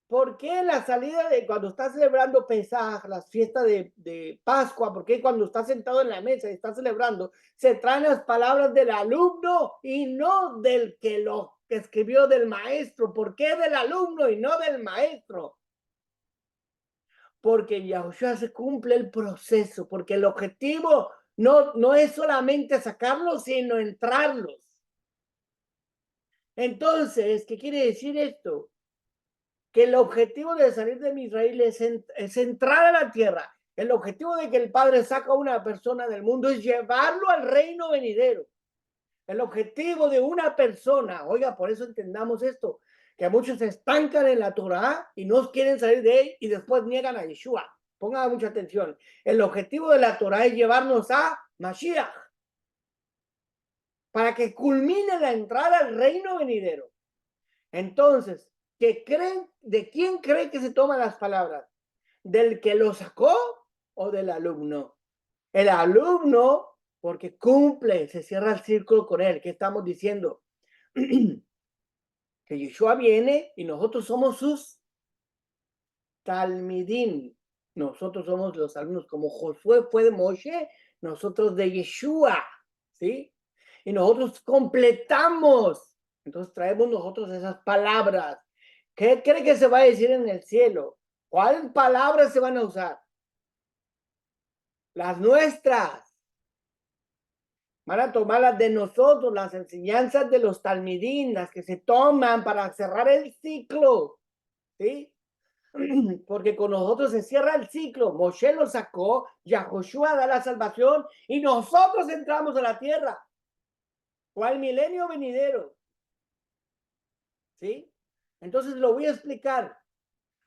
[SPEAKER 1] ¿Por qué en la salida de cuando estás celebrando Pesaj, las fiestas de Pascua, por qué cuando estás sentado en la mesa y estás celebrando, se traen las palabras del alumno y no del que lo escribió del maestro? ¿Por qué del alumno y no del maestro? Porque en Yahushua se cumple el proceso, porque el objetivo no es solamente sacarlos, sino entrarlos. Entonces, ¿qué quiere decir esto? Que el objetivo de salir de Israel es entrar a la tierra. El objetivo de que el Padre saca a una persona del mundo es llevarlo al reino venidero. El objetivo de una persona, oiga, por eso entendamos esto, que muchos se estancan en la Torah y no quieren salir de él y después niegan a Yeshua. Pongan mucha atención. El objetivo de la Torah es llevarnos a Mashiach para que culmine la entrada al reino venidero. Entonces, ¿de quién cree que se toman las palabras? ¿Del que lo sacó o del alumno? El alumno, porque cumple, se cierra el círculo con él. ¿Qué estamos diciendo? Que Yeshua viene y nosotros somos sus talmidim. Nosotros somos los alumnos, como Josué fue de Moshe, nosotros de Yeshua, ¿sí? Y nosotros completamos. Entonces traemos nosotros esas palabras. ¿Qué cree que se va a decir en el cielo? ¿Cuáles palabras se van a usar? Las nuestras. Van a tomar las de nosotros, las enseñanzas de los talmidín, las que se toman para cerrar el ciclo, ¿sí? Porque con nosotros se cierra el ciclo. Moshe lo sacó, Yahushua da la salvación y nosotros entramos a la tierra. O al milenio venidero. ¿Sí? Entonces lo voy a explicar.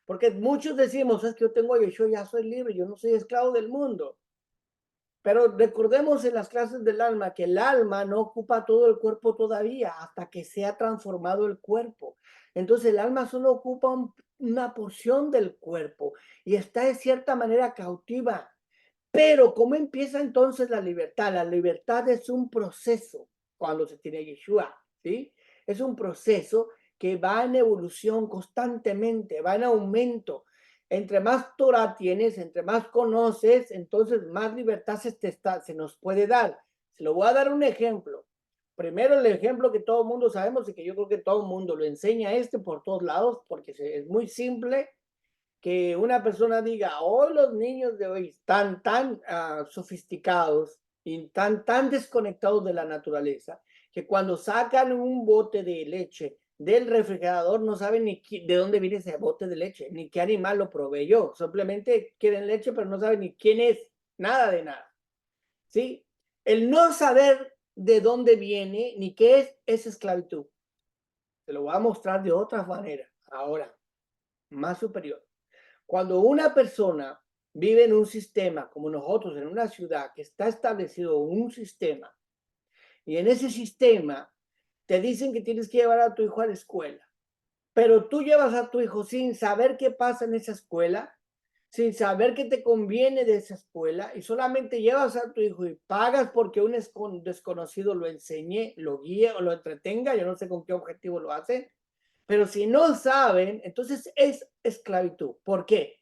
[SPEAKER 1] Porque muchos decimos, es que yo tengo a Yeshua, ya soy libre, yo no soy esclavo del mundo. Pero recordemos en las clases del alma que el alma no ocupa todo el cuerpo todavía hasta que sea transformado el cuerpo. Entonces el alma solo ocupa una porción del cuerpo y está de cierta manera cautiva. Pero ¿cómo empieza entonces la libertad? La libertad es un proceso cuando se tiene Yeshua, ¿sí? Es un proceso que va en evolución constantemente, va en aumento. Entre más Torah tienes, entre más conoces, entonces más libertad se nos puede dar. Se lo voy a dar un ejemplo. Primero el ejemplo que todo el mundo sabemos y que yo creo que todo el mundo lo enseña por todos lados, porque es muy simple que una persona diga, hoy los niños de hoy están tan sofisticados y tan desconectados de la naturaleza, que cuando sacan un bote de leche del refrigerador no saben ni de dónde viene ese bote de leche, ni qué animal lo proveyó. Simplemente quieren leche, pero no saben ni quién es, nada de nada. ¿Sí? El no saber de dónde viene ni qué es esclavitud. Se lo voy a mostrar de otra manera, ahora, más superior. Cuando una persona vive en un sistema, como nosotros, en una ciudad que está establecido un sistema, y en ese sistema te dicen que tienes que llevar a tu hijo a la escuela, pero tú llevas a tu hijo sin saber qué pasa en esa escuela, sin saber qué te conviene de esa escuela, y solamente llevas a tu hijo y pagas porque un desconocido lo enseñe, lo guíe o lo entretenga, yo no sé con qué objetivo lo hacen, pero si no saben, entonces es esclavitud. ¿Por qué?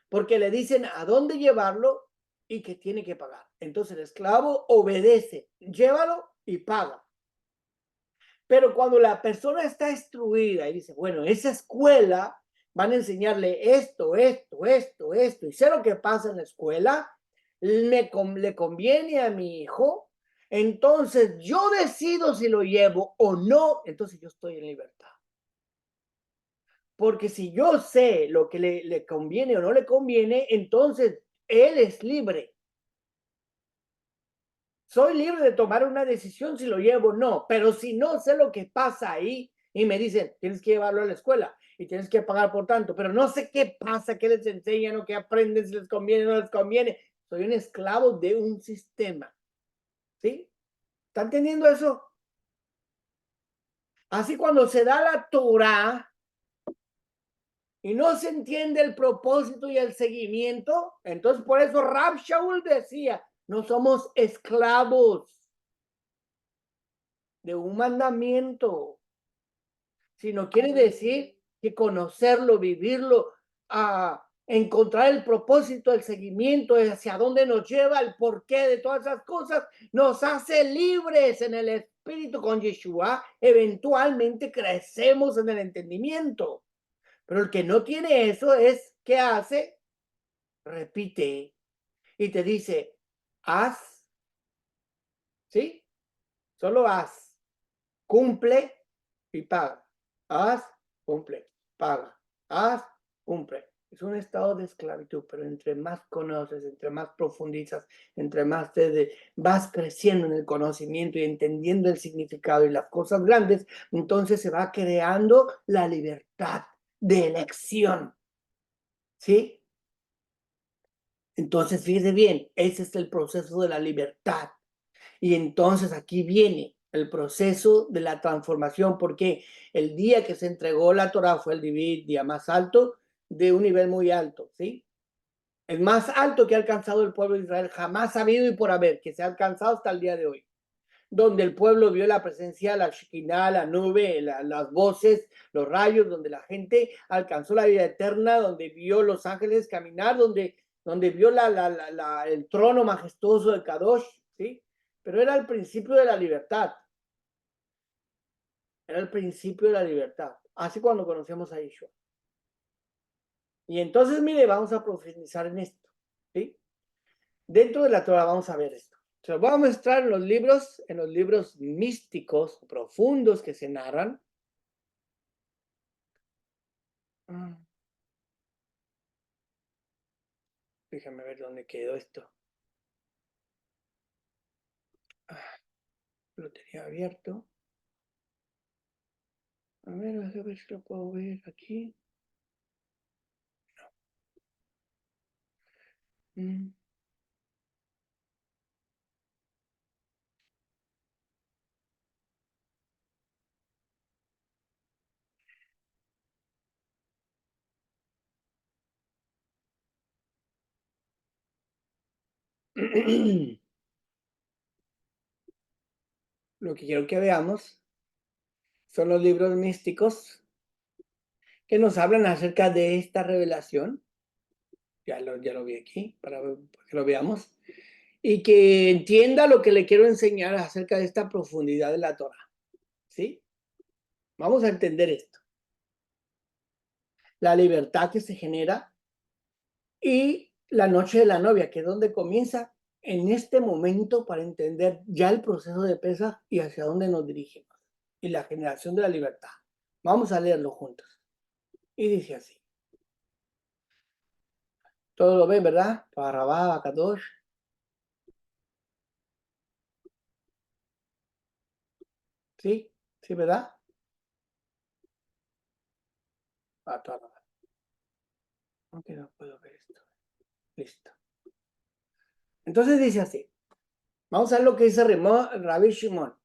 [SPEAKER 1] Porque le dicen a dónde llevarlo y que tiene que pagar. Entonces el esclavo obedece, llévalo y paga. Pero cuando la persona está instruida y dice, bueno, esa escuela van a enseñarle esto, y sé lo que pasa en la escuela, le conviene a mi hijo, entonces yo decido si lo llevo o no, entonces yo estoy en libertad. Porque si yo sé lo que le conviene o no le conviene, entonces él es libre. Soy libre de tomar una decisión si lo llevo o no, pero si no sé lo que pasa ahí y me dicen, tienes que llevarlo a la escuela y tienes que pagar por tanto, pero no sé qué pasa, qué les enseñan o qué aprenden, si les conviene o no les conviene. Soy un esclavo de un sistema. ¿Sí? ¿Están entendiendo eso? Así cuando se da la Torah y no se entiende el propósito y el seguimiento, entonces por eso Rab Shaul decía, no somos esclavos de un mandamiento, sino quiere decir que conocerlo, vivirlo, encontrar el propósito, el seguimiento, hacia dónde nos lleva, el porqué de todas esas cosas, nos hace libres en el espíritu con Yeshua, eventualmente crecemos en el entendimiento. Pero el que no tiene eso es, ¿qué hace? Repite y te dice, haz, ¿sí? Solo haz, cumple y paga. Haz, cumple, paga. Haz, cumple. Es un estado de esclavitud, pero entre más conoces, entre más profundizas, entre más vas creciendo en el conocimiento y entendiendo el significado y las cosas grandes, entonces se va creando la libertad de elección. ¿Sí? Entonces, fíjese bien, ese es el proceso de la libertad. Y entonces aquí viene el proceso de la transformación, porque el día que se entregó la Torah fue el día más alto de un nivel muy alto, ¿sí? El más alto que ha alcanzado el pueblo de Israel, jamás ha habido y por haber, que se ha alcanzado hasta el día de hoy. Donde el pueblo vio la presencia, la Shekinah, la nube, las voces, los rayos, donde la gente alcanzó la vida eterna, donde vio los ángeles caminar, donde vio el trono majestuoso de Kadosh, ¿sí? Pero era el principio de la libertad. Era el principio de la libertad. Así cuando conocemos a Yeshua. Y entonces, mire, vamos a profundizar en esto, ¿sí? Dentro de la Torah vamos a ver esto. Se lo voy a mostrar en los libros místicos profundos que se narran. Déjame ver dónde quedó esto. Lo tenía abierto. A ver si lo puedo ver aquí. No. Lo que quiero que veamos son los libros místicos que nos hablan acerca de esta revelación. Ya lo vi aquí para que lo veamos. Y que entienda lo que le quiero enseñar acerca de esta profundidad de la Torah. ¿Sí? Vamos a entender esto. La libertad que se genera y la noche de la novia, que es donde comienza en este momento para entender ya el proceso de Pesaj y hacia dónde nos dirigimos. Y la generación de la libertad. Vamos a leerlo juntos. Y dice así. Todo lo ven, ¿verdad? Parabá, Kadosh. ¿Sí? ¿Sí, verdad? Aunque no puedo ver esto. Listo. Entonces dice así. Vamos a ver lo que dice Rabbi Shimon.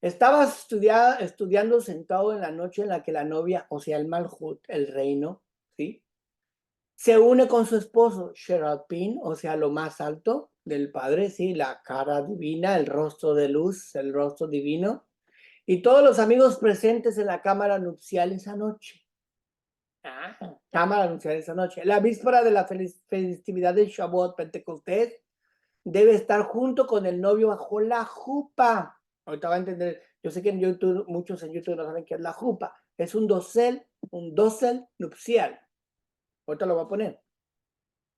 [SPEAKER 1] Estaba estudiando sentado en la noche en la que la novia, o sea, el Malhut, el reino, ¿sí? Se une con su esposo, Sherapin, o sea, lo más alto del Padre, ¿sí? La cara divina, el rostro de luz, el rostro divino. Y todos los amigos presentes en la cámara nupcial esa noche. Cámara nupcial esa noche. La víspera de la festividad de Shavuot, Pentecostés, debe estar junto con el novio bajo la jupa. Ahorita va a entender. Yo sé que en YouTube, muchos en YouTube no saben qué es la jupa. Es un dosel nupcial. Ahorita lo voy a poner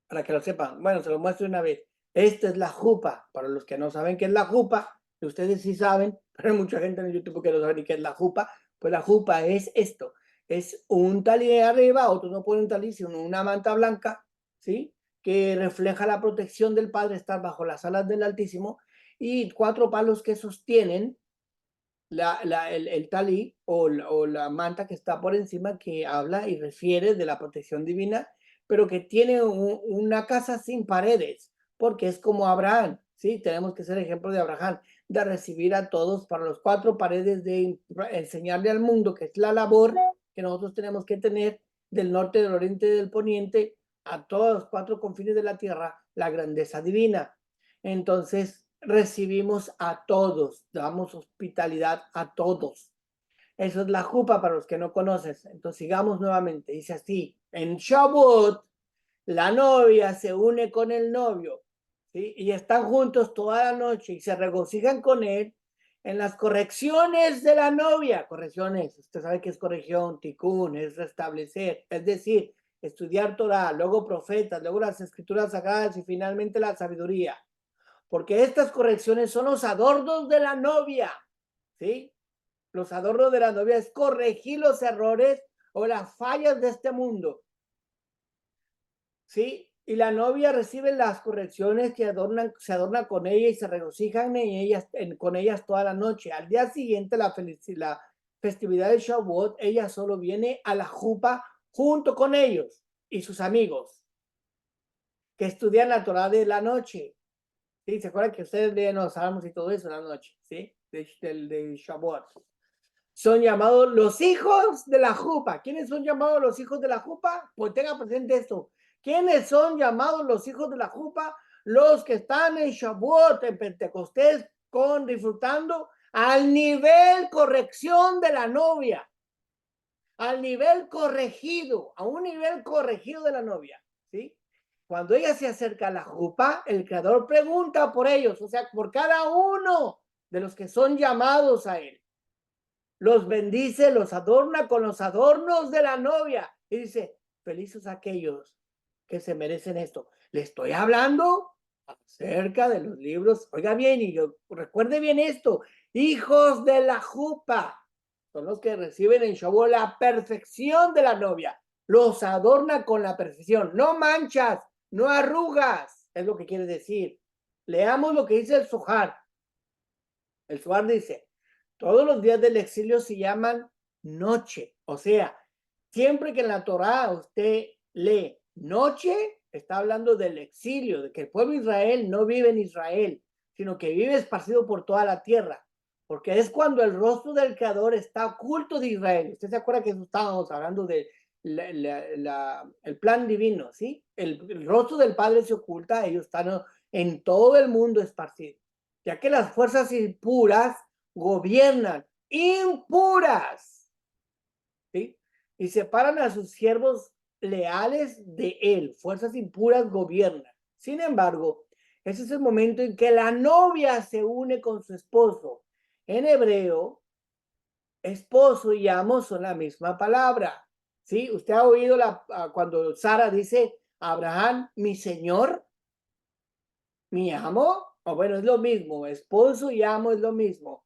[SPEAKER 1] para que lo sepan. Bueno, se lo muestro una vez. Esta es la jupa. Para los que no saben qué es la jupa, ustedes sí saben, pero hay mucha gente en YouTube que no sabe ni qué es la jupa. Pues la jupa es esto. Es un talí arriba, otros no ponen talí, sino una manta blanca, ¿sí? Que refleja la protección del Padre, estar bajo las alas del Altísimo, y 4 palos que sostienen el talí o la manta que está por encima, que habla y refiere de la protección divina, pero que tiene una casa sin paredes, porque es como Abraham, ¿sí? Tenemos que ser ejemplo de Abraham, de recibir a todos para los 4 paredes, de enseñarle al mundo, que es la labor que nosotros tenemos que tener del norte, del oriente, del poniente, a todos los 4 confines de la tierra, la grandeza divina. Entonces, recibimos a todos, damos hospitalidad a todos. Eso es la jupa para los que no conocen. Entonces sigamos nuevamente. Dice así, en Shavuot, la novia se une con el novio, ¿sí? Y están juntos toda la noche y se regocijan con él en las correcciones de la novia. Correcciones, usted sabe que es corrección, tikkun, es restablecer, es decir, estudiar Torah, luego profetas, luego las escrituras sagradas y finalmente la sabiduría. Porque estas correcciones son los adornos de la novia, ¿sí? Los adornos de la novia es corregir los errores o las fallas de este mundo, ¿sí? Y la novia recibe las correcciones que se adorna con ella y se regocijan con ellas toda la noche. Al día siguiente, la festividad de Shavuot, ella solo viene a la jupa junto con ellos y sus amigos que estudian la Torah de la noche. ¿Sí? ¿Se acuerdan que ustedes leen los salmos y todo eso en la noche? ¿Sí? De Shavuot. Son llamados los hijos de la jupa. ¿Quiénes son llamados los hijos de la jupa? Pues tenga presente esto. ¿Quiénes son llamados los hijos de la jupa? Los que están en Shavuot, en Pentecostés, disfrutando al nivel corrección de la novia. Al nivel corregido, a un nivel corregido de la novia. ¿Sí? Cuando ella se acerca a la jupa, el Creador pregunta por ellos, o sea, por cada uno de los que son llamados a él. Los bendice, los adorna con los adornos de la novia. Y dice, felices aquellos que se merecen esto. Le estoy hablando acerca de los libros. Oiga bien, y yo recuerde bien esto. Hijos de la jupa son los que reciben en Shavuot la perfección de la novia. Los adorna con la perfección. No manchas, no arrugas, es lo que quiere decir. Leamos lo que dice el Zohar. El Zohar dice, todos los días del exilio se llaman noche. O sea, siempre que en la Torá usted lee noche, está hablando del exilio, de que el pueblo de Israel no vive en Israel, sino que vive esparcido por toda la tierra. Porque es cuando el rostro del Creador está oculto de Israel. Usted se acuerda que estábamos hablando de el plan divino, ¿sí? El rostro del Padre se oculta, ellos están en todo el mundo esparcidos, ya que las fuerzas impuras gobiernan, impuras, ¿sí? Y separan a sus siervos leales de él. Fuerzas impuras gobiernan. Sin embargo, ese es el momento en que la novia se une con su esposo. En hebreo, esposo y amo son la misma palabra. ¿Sí? ¿Usted ha oído cuando Sara dice, Abraham, mi señor, mi amo? O bueno, es lo mismo, esposo y amo es lo mismo.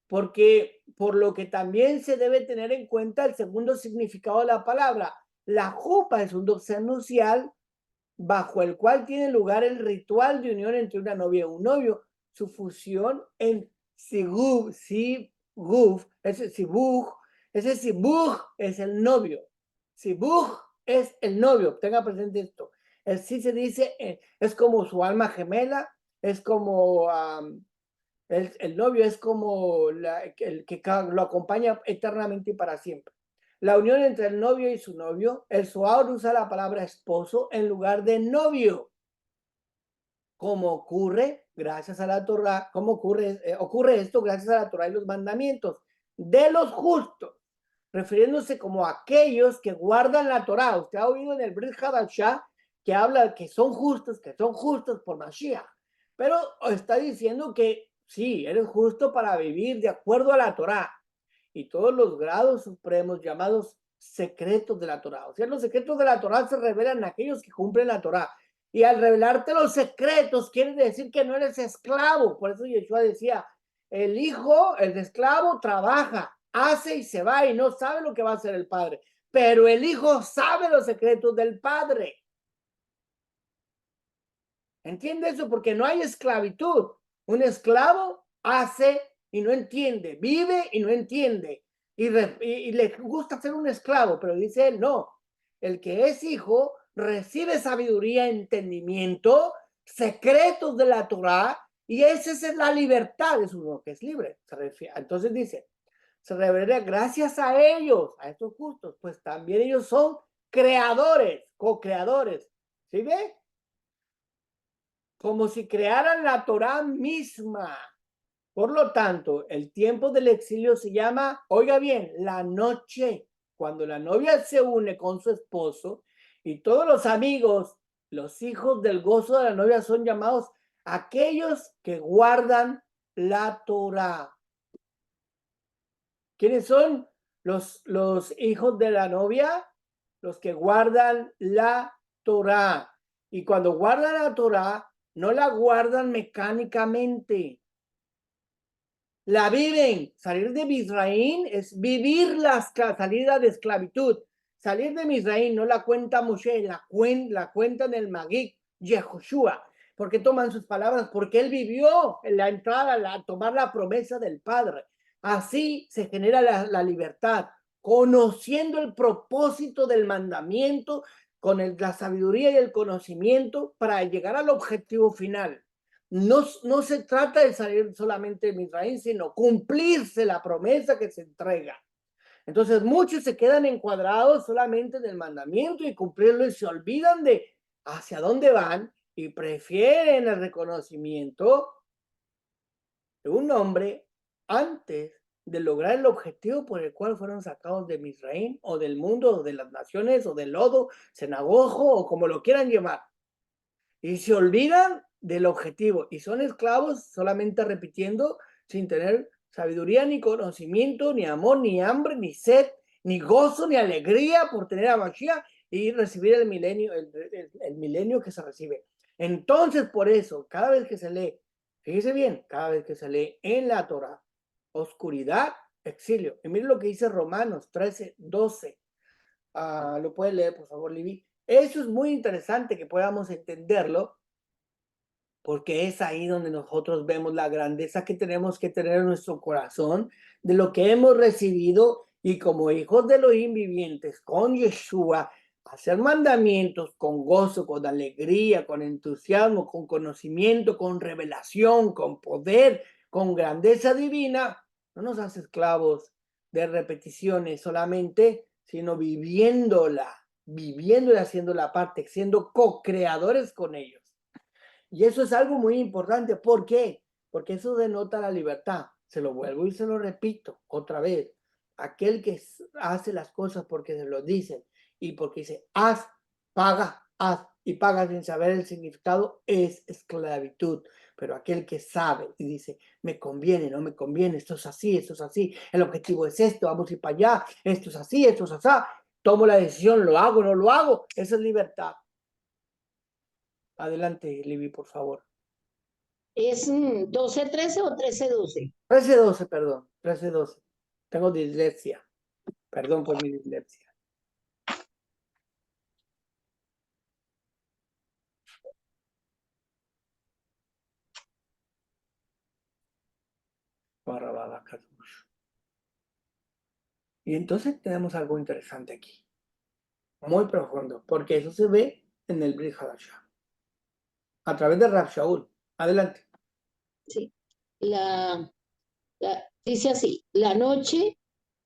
[SPEAKER 1] Porque por lo que también se debe tener en cuenta el segundo significado de la palabra. La jupa es un dosel nupcial bajo el cual tiene lugar el ritual de unión entre una novia y un novio. Su fusión en siguf, ese sibuj es el novio. Sibuj es el novio, tenga presente esto. El sí se dice, es como su alma gemela, es como el novio, es como el que lo acompaña eternamente y para siempre. La unión entre el novio y su novio, el Zohar usa la palabra esposo en lugar de novio, como ocurre gracias a la Torah, ocurre esto gracias a la Torah y los mandamientos de los justos, refiriéndose como a aquellos que guardan la Torah. Usted ha oído en el Brit Hadashah que habla que son justos por Mashiach. Pero está diciendo que sí, eres justo para vivir de acuerdo a la Torá y todos los grados supremos llamados secretos de la Torá. O sea, los secretos de la Torá se revelan a aquellos que cumplen la Torá. Y al revelarte los secretos, quiere decir que no eres esclavo. Por eso Yeshua decía, el hijo, el esclavo, trabaja, hace y se va y no sabe lo que va a hacer el padre. Pero el hijo sabe los secretos del padre. ¿Entiende eso? Porque no hay esclavitud. Un esclavo hace y no entiende, vive y no entiende. Y le gusta ser un esclavo, pero dice él, no. El que es hijo recibe sabiduría, entendimiento, secretos de la Torá, y esa es la libertad, es uno que es libre. Entonces dice, se revela gracias a ellos, a estos justos, pues también ellos son creadores, co-creadores. ¿Sí ve? Como si crearan la Torá misma. Por lo tanto, el tiempo del exilio se llama, oiga bien, la noche, cuando la novia se une con su esposo y todos los amigos, los hijos del gozo de la novia son llamados aquellos que guardan la Torá. ¿Quiénes son los hijos de la novia? Los que guardan la Torá. Y cuando guardan la Torá, no la guardan mecánicamente. La viven. Salir de Misraín es vivir la salida de esclavitud. Salir de Misraín no la cuenta Moshe, la cuenta en el Magid Yehoshua. ¿Por qué toman sus palabras? Porque él vivió en la entrada, a tomar la promesa del Padre. Así se genera la libertad, conociendo el propósito del mandamiento, con la sabiduría y el conocimiento para llegar al objetivo final. No se trata de salir solamente de Misraín, sino cumplirse la promesa que se entrega. Entonces muchos se quedan encuadrados solamente en el mandamiento y cumplirlo y se olvidan de hacia dónde van y prefieren el reconocimiento de un hombre antes de lograr el objetivo por el cual fueron sacados de Misraín o del mundo o de las naciones o del lodo, cenagojo o como lo quieran llamar. Y se olvidan del objetivo y son esclavos solamente repitiendo sin tener sabiduría ni conocimiento, ni amor, ni hambre, ni sed, ni gozo, ni alegría por tener a Mashiach y recibir el milenio que se recibe. Entonces, por eso, cada vez que se lee, fíjese bien, cada vez que se lee en la Torah, oscuridad, exilio. Y mire lo que dice Romanos 13:12. Lo puede leer, por favor, Libby. Eso es muy interesante que podamos entenderlo, porque es ahí donde nosotros vemos la grandeza que tenemos que tener en nuestro corazón, de lo que hemos recibido, y como hijos de Elohim vivientes, con Yeshua, hacer mandamientos con gozo, con alegría, con entusiasmo, con conocimiento, con revelación, con poder, con grandeza divina, no nos hace esclavos de repeticiones solamente, sino viviéndola, viviendo y haciendo la parte, siendo co-creadores con ellos. Y eso es algo muy importante. ¿Por qué? Porque eso denota la libertad. Se lo vuelvo y se lo repito otra vez. Aquel que hace las cosas porque se lo dicen y porque dice, haz, haz y paga sin saber el significado, es esclavitud. Pero aquel que sabe y dice, me conviene, no me conviene, esto es así, el objetivo es esto, vamos a ir para allá, esto es así, tomo la decisión, lo hago, no lo hago, esa es libertad. Adelante, Libby, por favor.
[SPEAKER 4] ¿Es 12:13 o 13:12?
[SPEAKER 1] 13:12, perdón, 13:12. Tengo dislexia. Perdón por mi dislexia. Y entonces tenemos algo interesante aquí, muy profundo, porque eso se ve en el Brit Hadashah, a través de Rab Shaul. Adelante.
[SPEAKER 4] Sí. Dice así, la noche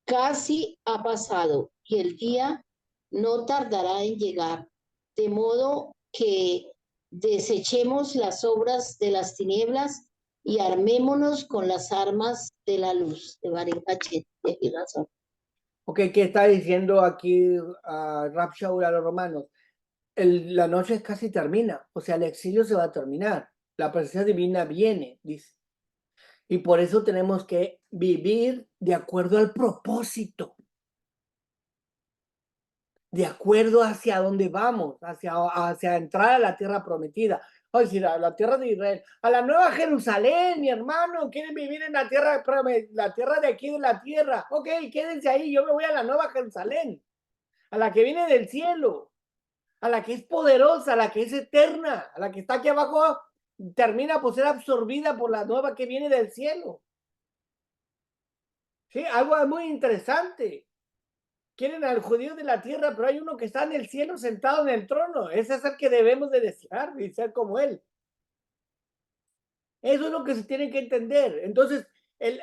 [SPEAKER 4] casi ha pasado y el día no tardará en llegar, de modo que desechemos las obras de las tinieblas y armémonos con las armas de la luz. De Baruch Hachem, de razón.
[SPEAKER 1] Ok, ¿qué está diciendo aquí Rab Shaul a los romanos? La noche casi termina, o sea, el exilio se va a terminar. La presencia divina viene, dice. Y por eso tenemos que vivir de acuerdo al propósito. De acuerdo hacia dónde vamos, hacia entrar a la tierra prometida. Es decir, a la tierra de Israel, a la nueva Jerusalén, mi hermano, quieren vivir en la tierra de aquí de la tierra. Ok, quédense ahí, yo me voy a la nueva Jerusalén, a la que viene del cielo, a la que es poderosa, a la que es eterna, a la que está aquí abajo, termina por ser absorbida por la nueva que viene del cielo. Sí, algo muy interesante. Quieren al judío de la tierra, pero hay uno que está en el cielo sentado en el trono. Ese es el que debemos de desear y ser como él. Eso es lo que se tiene que entender. Entonces,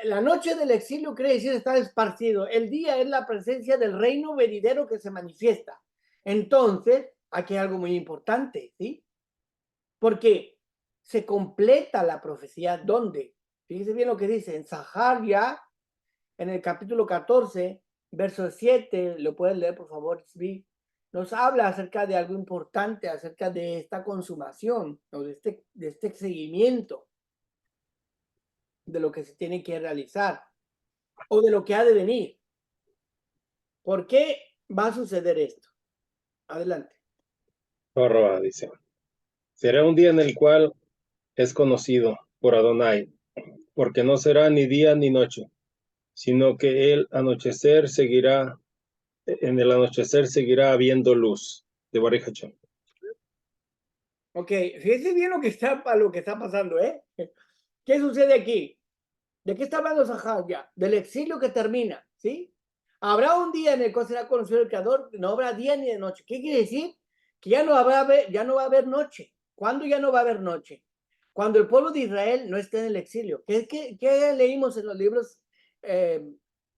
[SPEAKER 1] la noche del exilio quiere decir estar esparcido. El día es la presencia del reino venidero que se manifiesta. Entonces, aquí hay algo muy importante, ¿sí? Porque se completa la profecía, ¿dónde? Fíjese bien lo que dice en Zaharia, en el capítulo 14, verso 7, lo pueden leer por favor, ¿sí? Nos habla acerca de algo importante, acerca de esta consumación, o de este seguimiento de lo que se tiene que realizar, o de lo que ha de venir. ¿Por qué va a suceder esto? Adelante.
[SPEAKER 3] Horror, dice. Será un día en el cual es conocido por Adonai, porque no será ni día ni noche, sino que en el anochecer seguirá habiendo luz. De Baruch Hashem.
[SPEAKER 1] Ok, fíjense bien lo que está pasando, ¿eh? ¿Qué sucede aquí? ¿De qué está hablando Zaharia? Del exilio que termina, ¿sí? Habrá un día en el cual será conocido el Creador, no habrá día ni de noche. ¿Qué quiere decir? Que ya no va a haber noche. ¿Cuándo ya no va a haber noche? Cuando el pueblo de Israel no esté en el exilio. ¿Qué leímos en los libros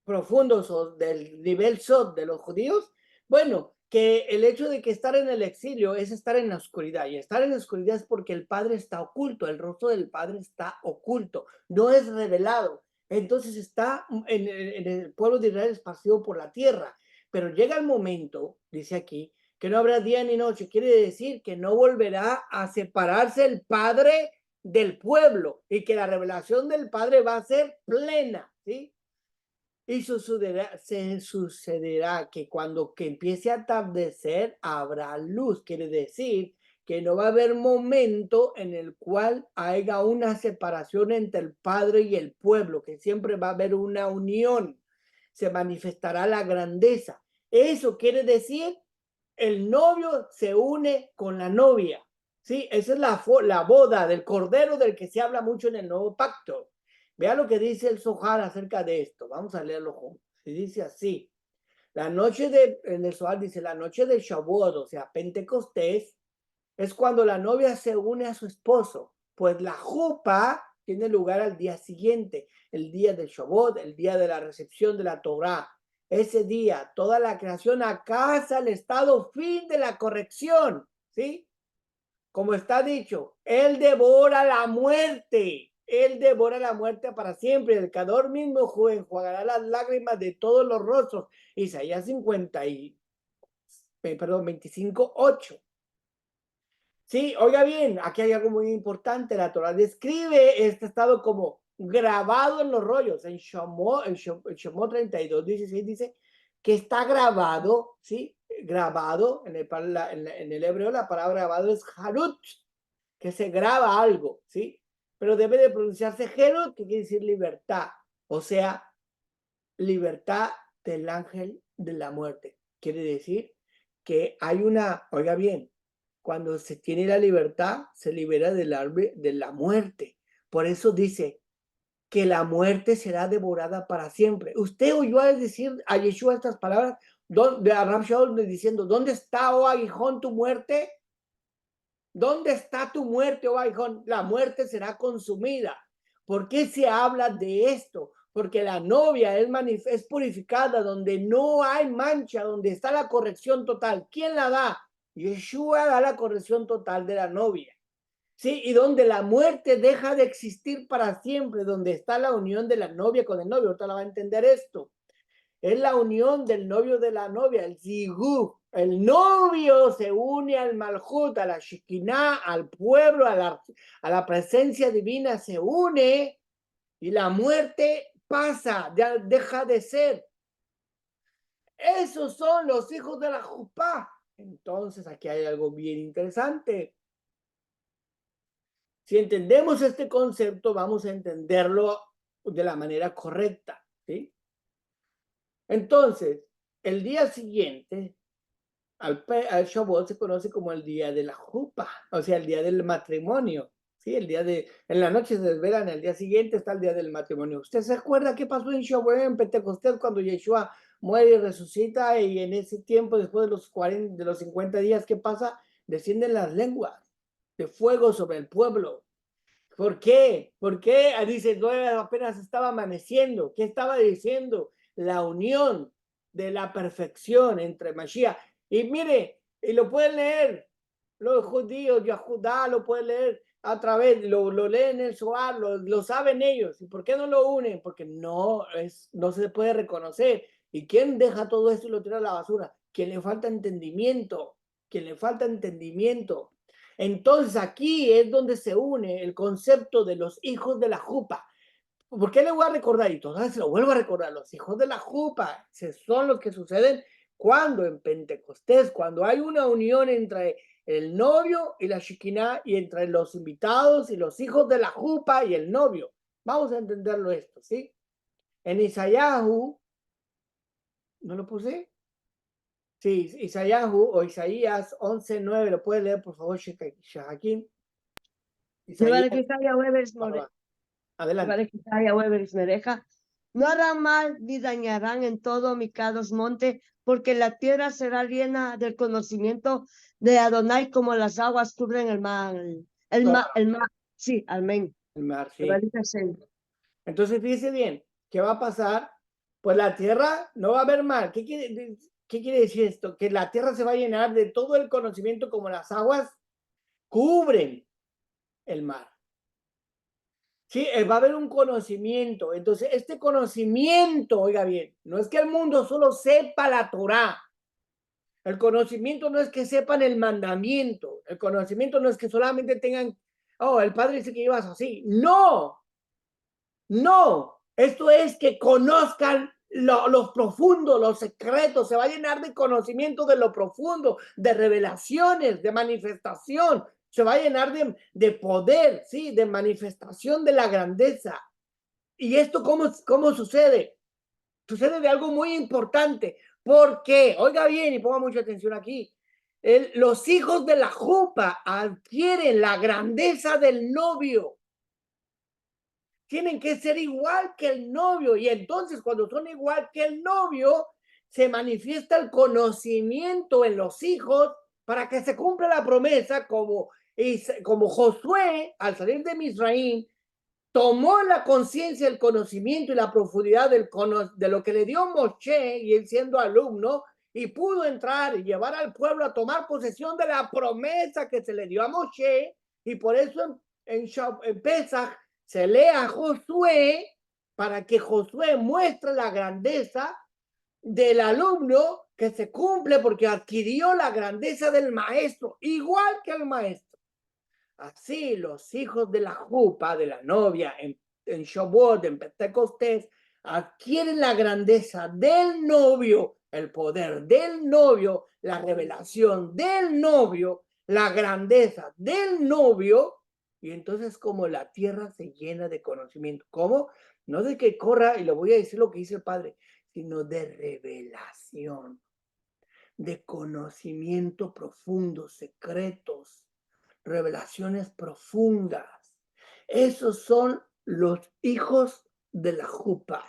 [SPEAKER 1] profundos o del nivel Sod de los judíos? Bueno, que el hecho de que estar en el exilio es estar en la oscuridad, y estar en la oscuridad es porque el Padre está oculto, el rostro del Padre está oculto, no es revelado. Entonces está en el pueblo de Israel esparcido por la tierra, pero llega el momento, dice aquí, que no habrá día ni noche. Quiere decir que no volverá a separarse el Padre del pueblo, y que la revelación del Padre va a ser plena, ¿sí? Y sucederá que cuando empiece a atardecer habrá luz. Quiere decir que no va a haber momento en el cual haya una separación entre el Padre y el pueblo, que siempre va a haber una unión. Se manifestará la grandeza. Eso quiere decir, el novio se une con la novia. Sí, esa es la boda del cordero del que se habla mucho en el nuevo pacto. Vea lo que dice el Zohar acerca de esto. Vamos a leerlo juntos. Y dice así: en el Zohar dice, la noche de Shavuot, o sea, Pentecostés, es cuando la novia se une a su esposo, pues la jupa tiene lugar al día siguiente, el día del Shavuot, el día de la recepción de la Torá. Ese día, toda la creación acasa el estado fin de la corrección, ¿sí? Como está dicho, él devora la muerte. Él devora la muerte para siempre. El Creador mismo enjuagará las lágrimas de todos los rostros. Isaías 25:8. Sí, oiga bien, aquí hay algo muy importante. La Torah describe este estado como grabado en los rollos. En Shemot 32:16 dice que está grabado, ¿sí? Grabado, en el hebreo la palabra grabado es harut, que se graba algo, ¿sí? Pero debe de pronunciarse herut, que quiere decir libertad, o sea, libertad del ángel de la muerte. Quiere decir que hay oiga bien, cuando se tiene la libertad, se libera del árbol de la muerte. Por eso dice que la muerte será devorada para siempre. Usted oyó decir a Yeshua estas palabras, a Rab Shaul diciendo, ¿dónde está, oh aguijón, tu muerte? ¿Dónde está tu muerte, oh aguijón? La muerte será consumida. ¿Por qué se habla de esto? Porque la novia es purificada, donde no hay mancha, donde está la corrección total. ¿Quién la da? Yeshua da la corrección total de la novia. Sí, y donde la muerte deja de existir para siempre, donde está la unión de la novia con el novio. Ahorita la va a entender esto. Es la unión del novio de la novia, el zigú, El novio se une al Malhut, a la Shekinah, al pueblo, a la presencia divina, se une y la muerte pasa, ya deja de ser. Esos son los hijos de la Jupá. Entonces aquí hay algo bien interesante. Si entendemos este concepto, vamos a entenderlo de la manera correcta, ¿sí? Entonces, el día siguiente al Shavuot se conoce como el día de la Jupa, o sea, el día del matrimonio, ¿sí? En la noche se desvelan, el día siguiente está el día del matrimonio. ¿Usted se acuerda qué pasó en Shavuot, en Pentecostés, cuando Yeshua muere y resucita, y en ese tiempo, después de los 50 días, ¿qué pasa? Descienden las lenguas de fuego sobre el pueblo. ¿Por qué? ¿Por qué? Dice, apenas estaba amaneciendo. ¿Qué estaba diciendo? La unión de la perfección entre Mashiach. Y mire, y lo pueden leer, los judíos, Yahudá lo pueden leer a través, lo leen en el Zohar, lo saben ellos. ¿Y por qué no lo unen? Porque no se puede reconocer. ¿Y quién deja todo esto y lo tira a la basura? Quien le falta entendimiento, quien le falta entendimiento. Entonces aquí es donde se une el concepto de los hijos de la Jupa. ¿Por qué le voy a recordar? Y todavía se lo vuelvo a recordar. Los hijos de la Jupa son los que suceden cuando en Pentecostés, cuando hay una unión entre el novio y la Shekinah, y entre los invitados y los hijos de la Jupa y el novio. Vamos a entenderlo esto, ¿sí? En Isayahu, ¿no lo puse? Sí, Isayahu o Isaías 11:9, lo puede leer, por favor, Shahakim. Isaías, adelante.
[SPEAKER 2] No harán mal ni dañarán en todo mi cados monte, porque la tierra será llena del conocimiento de Adonai como las aguas cubren el mar. El mar, sí, amén.
[SPEAKER 1] El mar, sí. Entonces, fíjese bien, ¿qué va a pasar? Pues la tierra no va a haber mar. ¿Qué quiere decir esto? Que la tierra se va a llenar de todo el conocimiento como las aguas cubren el mar. Sí, va a haber un conocimiento. Entonces, este conocimiento, oiga bien, no es que el mundo solo sepa la Torá. El conocimiento no es que sepan el mandamiento. El conocimiento no es que solamente tengan, oh, el Padre dice que ibas así. No, no. Esto es que conozcan los profundos, los secretos. Se va a llenar de conocimiento de lo profundo, de revelaciones, de manifestación. Se va a llenar de poder, ¿sí? De manifestación de la grandeza. ¿Y esto cómo sucede? Sucede de algo muy importante. Porque, oiga bien y ponga mucha atención aquí, los hijos de la Jupa adquieren la grandeza del novio. Tienen que ser igual que el novio. Y entonces, cuando son igual que el novio, se manifiesta el conocimiento en los hijos para que se cumpla la promesa, como Josué, al salir de Misraín, tomó la conciencia, el conocimiento y la profundidad de lo que le dio Moshe, y él siendo alumno, y pudo entrar y llevar al pueblo a tomar posesión de la promesa que se le dio a Moshe. Y por eso en Pesach se lee a Josué, para que Josué muestre la grandeza del alumno que se cumple, porque adquirió la grandeza del maestro, igual que el maestro. Así los hijos de la Jupa, de la novia, en Shavuot, en Pentecostés, adquieren la grandeza del novio, el poder del novio, la revelación del novio, la grandeza del novio. Y entonces, como la tierra se llena de conocimiento. ¿Cómo? No de que corra, y le voy a decir lo que dice el Padre, sino de revelación, de conocimiento profundo, secretos, revelaciones profundas. Esos son los hijos de la Jupa.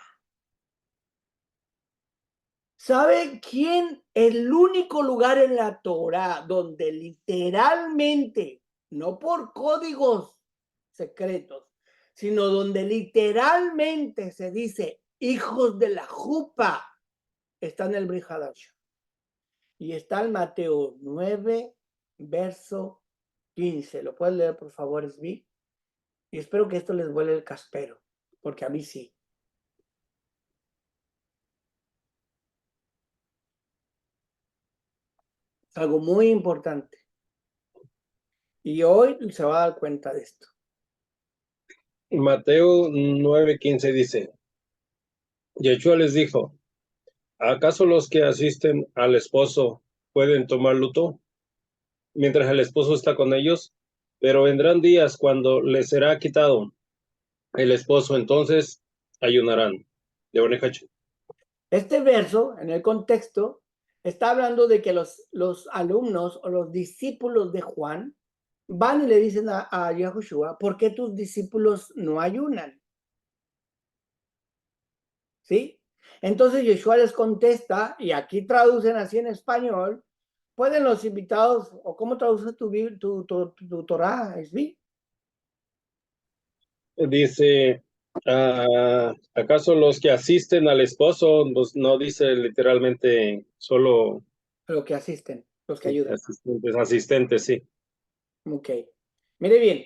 [SPEAKER 1] ¿Sabe quién? El único lugar en la Torá donde literalmente, no por códigos secretos, sino donde literalmente se dice hijos de la Jupa, está en el Brit Hadash. Y está en Mateo 9, verso 15. ¿Lo puedes leer, por favor, Svi? Y espero que esto les vuele el caspero, porque a mí sí. Es algo muy importante. Y hoy se va a dar cuenta de esto.
[SPEAKER 3] Mateo 9:15 dice, Yeshua les dijo, ¿acaso los que asisten al esposo pueden tomar luto mientras el esposo está con ellos? Pero vendrán días cuando les será quitado el esposo, entonces ayunarán.
[SPEAKER 1] Este verso, en el contexto, está hablando de que los alumnos o los discípulos de Juan van y le dicen a Yahushua, ¿por qué tus discípulos no ayunan? ¿Sí? Entonces Yeshua les contesta, y aquí traducen así en español, ¿pueden los invitados, o cómo traduce tu Torah, Esvi?
[SPEAKER 3] Dice, ¿acaso los que asisten al esposo? Pues no dice literalmente solo
[SPEAKER 1] Los que asisten, los que ayudan.
[SPEAKER 3] asistentes, sí.
[SPEAKER 1] Ok. Mire bien,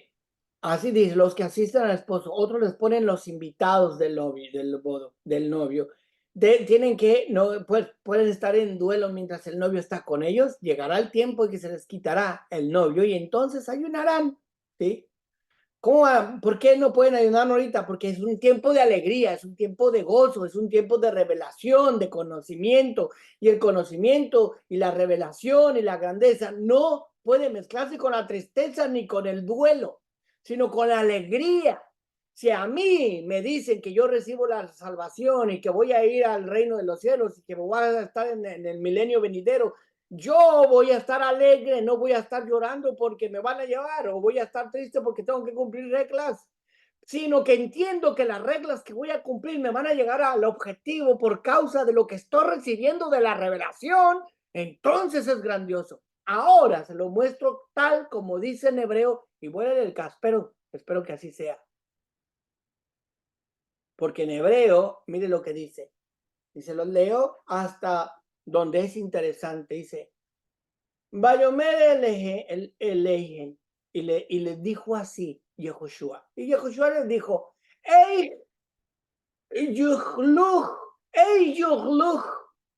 [SPEAKER 1] así dice, los que asisten al esposo, otros les ponen los invitados del novio, del novio. Tienen que, no, pues, pueden estar en duelo mientras el novio está con ellos, llegará el tiempo en que se les quitará el novio y entonces ayunarán, ¿sí? ¿Por qué no pueden ayunar ahorita? Porque es un tiempo de alegría, es un tiempo de gozo, es un tiempo de revelación, de conocimiento. Y el conocimiento y la revelación y la grandeza no puede mezclarse con la tristeza ni con el duelo, sino con la alegría. Si a mí me dicen que yo recibo la salvación y que voy a ir al reino de los cielos y que voy a estar en el milenio venidero, yo voy a estar alegre, no voy a estar llorando porque me van a llevar o voy a estar triste porque tengo que cumplir reglas, sino que entiendo que las reglas que voy a cumplir me van a llegar al objetivo por causa de lo que estoy recibiendo de la revelación. Entonces es grandioso. Ahora se lo muestro tal como dice en hebreo y voy a leer el caso, espero que así sea. Porque en hebreo, mire lo que dice. Y se los leo hasta donde es interesante. Dice, Bayomer Eleigen, y les dijo así Yehoshua. Y Yehoshua les dijo, ¡Ey, Yuhluch! ¡Ey, Yuhluch!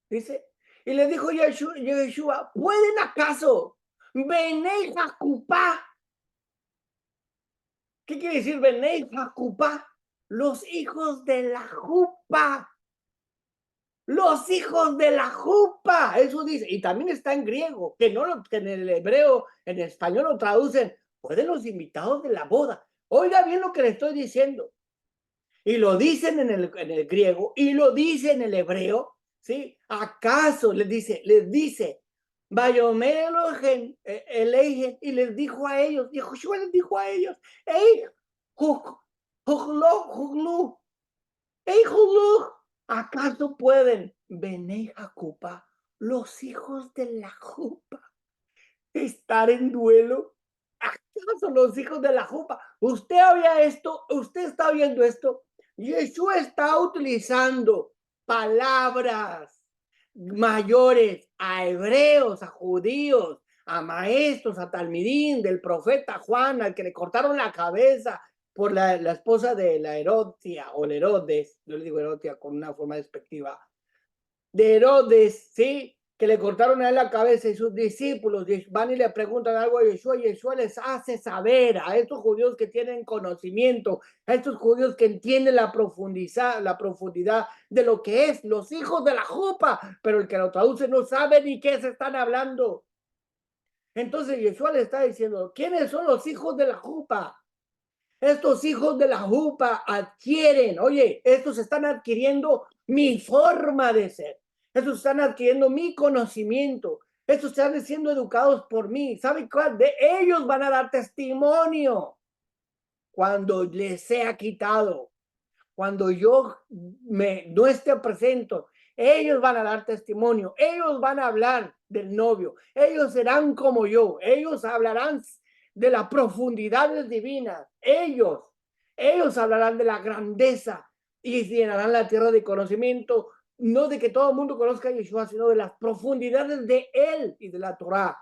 [SPEAKER 1] Dice, y les dijo Yehoshua, ¿pueden acaso Benei Jacupá? ¿Qué quiere decir Benei Jacupá? Los hijos de la Jupa. Los hijos de la jupa, eso dice, y también está en griego, que en el hebreo, en español lo traducen, pueden los invitados de la boda. Oiga bien lo que le estoy diciendo. Y lo dicen en el griego, y lo dice en el hebreo, ¿sí? ¿Acaso les dice, Bayomer Eleigen, y les dijo a ellos, y Josué les dijo a ellos, ¡Ey, Juglu! ¡Ey, Juglu! ¿Acaso pueden Benei Jacupa, los hijos de la Jupa, estar en duelo? ¿Acaso los hijos de la Jupa? Usted oía esto, usted está viendo esto. Yeshua está utilizando palabras mayores a hebreos, a judíos, a maestros, a Talmidín, del profeta Juan, al que le cortaron la cabeza por la esposa de la Herodia, o el Herodes, yo le digo Herodia con una forma despectiva, de Herodes, ¿sí? Que le cortaron a él la cabeza y sus discípulos van y le preguntan algo a Yeshua y Yeshua les hace saber a estos judíos que tienen conocimiento, a estos judíos que entienden la profundidad de lo que es los hijos de la jupa, pero el que lo traduce no sabe ni qué se están hablando. Entonces Yeshua le está diciendo, ¿quiénes son los hijos de la jupa? Estos hijos de la jupa adquieren, oye, estos están adquiriendo mi forma de ser. Estos están adquiriendo mi conocimiento. Estos están siendo educados por mí. ¿Saben cuál? De ellos van a dar testimonio cuando les sea quitado. Cuando yo no esté presente, ellos van a dar testimonio. Ellos van a hablar del novio. Ellos serán como yo. Ellos hablarán de las profundidades divinas. Ellos hablarán de la grandeza y llenarán la tierra de conocimiento, no de que todo el mundo conozca a Yeshua, sino de las profundidades de él y de la Torá.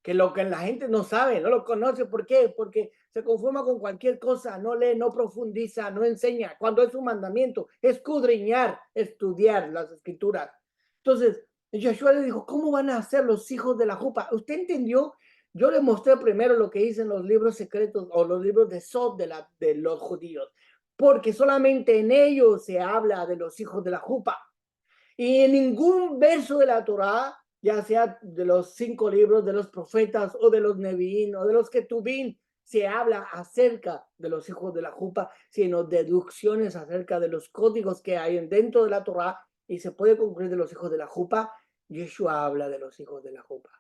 [SPEAKER 1] Que lo que la gente no sabe, no lo conoce. ¿Por qué? Porque se conforma con cualquier cosa, no lee, no profundiza, no enseña. Cuando es un mandamiento, escudriñar, estudiar las escrituras. Entonces, Y Yeshua le dijo, ¿cómo van a ser los hijos de la jupa? ¿Usted entendió? Yo le mostré primero lo que dicen los libros secretos o los libros de Sod de los judíos, porque solamente en ellos se habla de los hijos de la jupa. Y en ningún verso de la Torá, ya sea de los 5 libros de los profetas o de los Neviín o de los Ketubín, se habla acerca de los hijos de la jupa, sino deducciones acerca de los códigos que hay dentro de la Torá y se puede concluir de los hijos de la jupa. Yeshua habla de los hijos de la jupa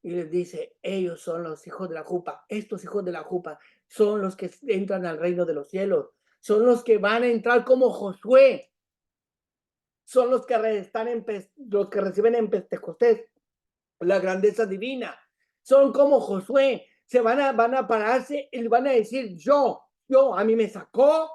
[SPEAKER 1] y les dice, ellos son los hijos de la jupa. Estos hijos de la jupa son los que entran al reino de los cielos, son los que van a entrar como Josué, son los que los que reciben en Pentecostés la grandeza divina. Son como Josué, van a pararse y van a decir, yo, a mí me sacó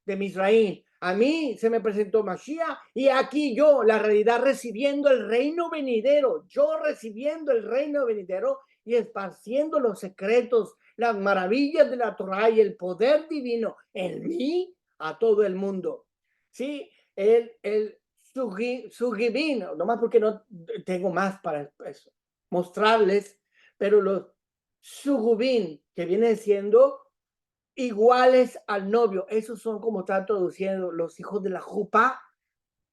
[SPEAKER 1] de Misraín, a mí se me presentó Mashiach y aquí yo, la realidad, recibiendo el reino venidero, yo recibiendo el reino venidero y esparciendo los secretos, las maravillas de la Torah y el poder divino en mí a todo el mundo. Sí, el Sugibin, nomás porque no tengo más para eso, mostrarles, pero los Sugubin, que vienen siendo iguales al novio, esos son como está traduciendo los hijos de la jupa,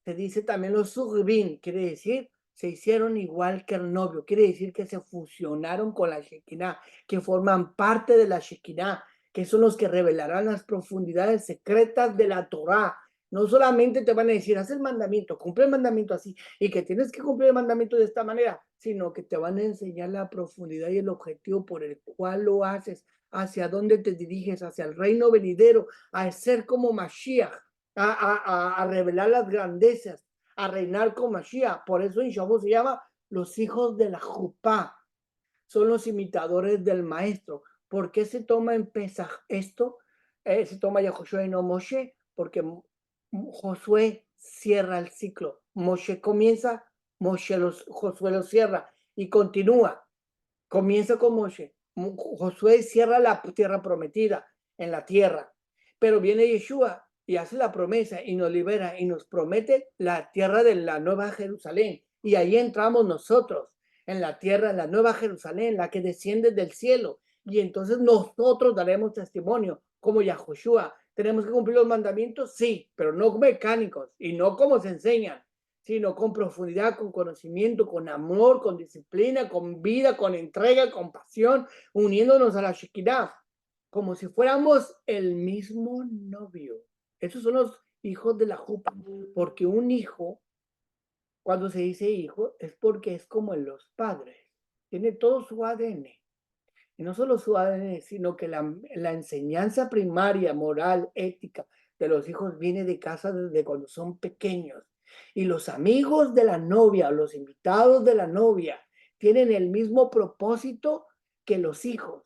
[SPEAKER 1] se dice también los Sugubin, quiere decir se hicieron igual que el novio, quiere decir que se fusionaron con la Shekinah, que forman parte de la Shekinah, que son los que revelarán las profundidades secretas de la Torah. No solamente te van a decir, haz el mandamiento, cumple el mandamiento así, y que tienes que cumplir el mandamiento de esta manera, sino que te van a enseñar la profundidad y el objetivo por el cual lo haces, hacia dónde te diriges, hacia el reino venidero, a ser como Mashiach, a revelar las grandezas, a reinar con Mashiach. Por eso en Shavuot se llama los hijos de la Jupá. Son los imitadores del maestro. ¿Por qué se toma en Pesaj esto? Se toma Yahushua y no Moshe, porque Josué cierra el ciclo. Moshe comienza, Josué lo cierra y continúa. Comienza con Moshe. Josué cierra la tierra prometida en la tierra, pero viene Yeshua y hace la promesa y nos libera y nos promete la tierra de la nueva Jerusalén. Y ahí entramos nosotros, en la tierra, en la nueva Jerusalén, la que desciende del cielo. Y entonces nosotros daremos testimonio, como Yahushua. ¿Tenemos que cumplir los mandamientos? Sí, pero no mecánicos y no como se enseñan, sino con profundidad, con conocimiento, con amor, con disciplina, con vida, con entrega, con pasión, uniéndonos a la Shekinah, como si fuéramos el mismo novio. Esos son los hijos de la jupa, porque un hijo, cuando se dice hijo, es porque es como en los padres, tiene todo su ADN. Y no solo su ADN, sino que la enseñanza primaria, moral, ética de los hijos viene de casa desde cuando son pequeños. Y los amigos de la novia, los invitados de la novia, tienen el mismo propósito que los hijos.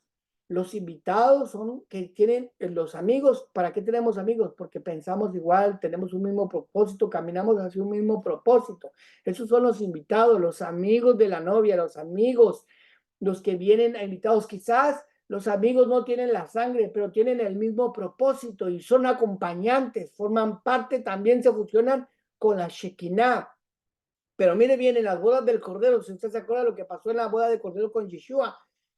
[SPEAKER 1] Los invitados son que tienen los amigos. ¿Para qué tenemos amigos? Porque pensamos igual, tenemos un mismo propósito, caminamos hacia un mismo propósito. Esos son los invitados, los amigos de la novia, los amigos, los que vienen invitados. Quizás los amigos no tienen la sangre, pero tienen el mismo propósito y son acompañantes, forman parte, también se fusionan con la Shekinah. Pero mire bien, en las bodas del Cordero, si usted se acuerda de lo que pasó en la boda del Cordero con Yeshua,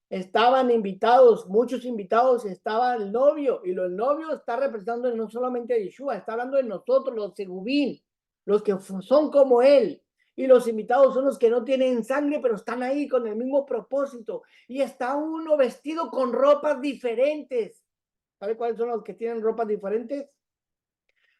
[SPEAKER 1] estaban invitados, muchos invitados, estaba el novio, y el novio está representando no solamente a Yeshua, está hablando de nosotros, los segubín, los que son como él, y los invitados son los que no tienen sangre, pero están ahí con el mismo propósito, y está uno vestido con ropas diferentes. ¿Sabe cuáles son los que tienen ropas diferentes?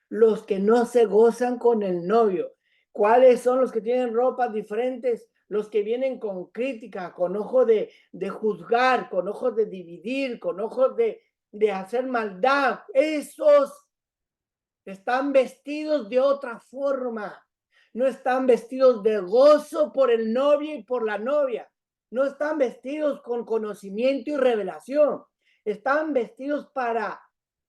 [SPEAKER 1] Los que no se gozan con el novio. ¿Cuáles son los que tienen ropas diferentes? Los que vienen con crítica, con ojos de juzgar, con ojos de dividir, con ojos de hacer maldad. Esos están vestidos de otra forma. No están vestidos de gozo por el novio y por la novia. No están vestidos con conocimiento y revelación. Están vestidos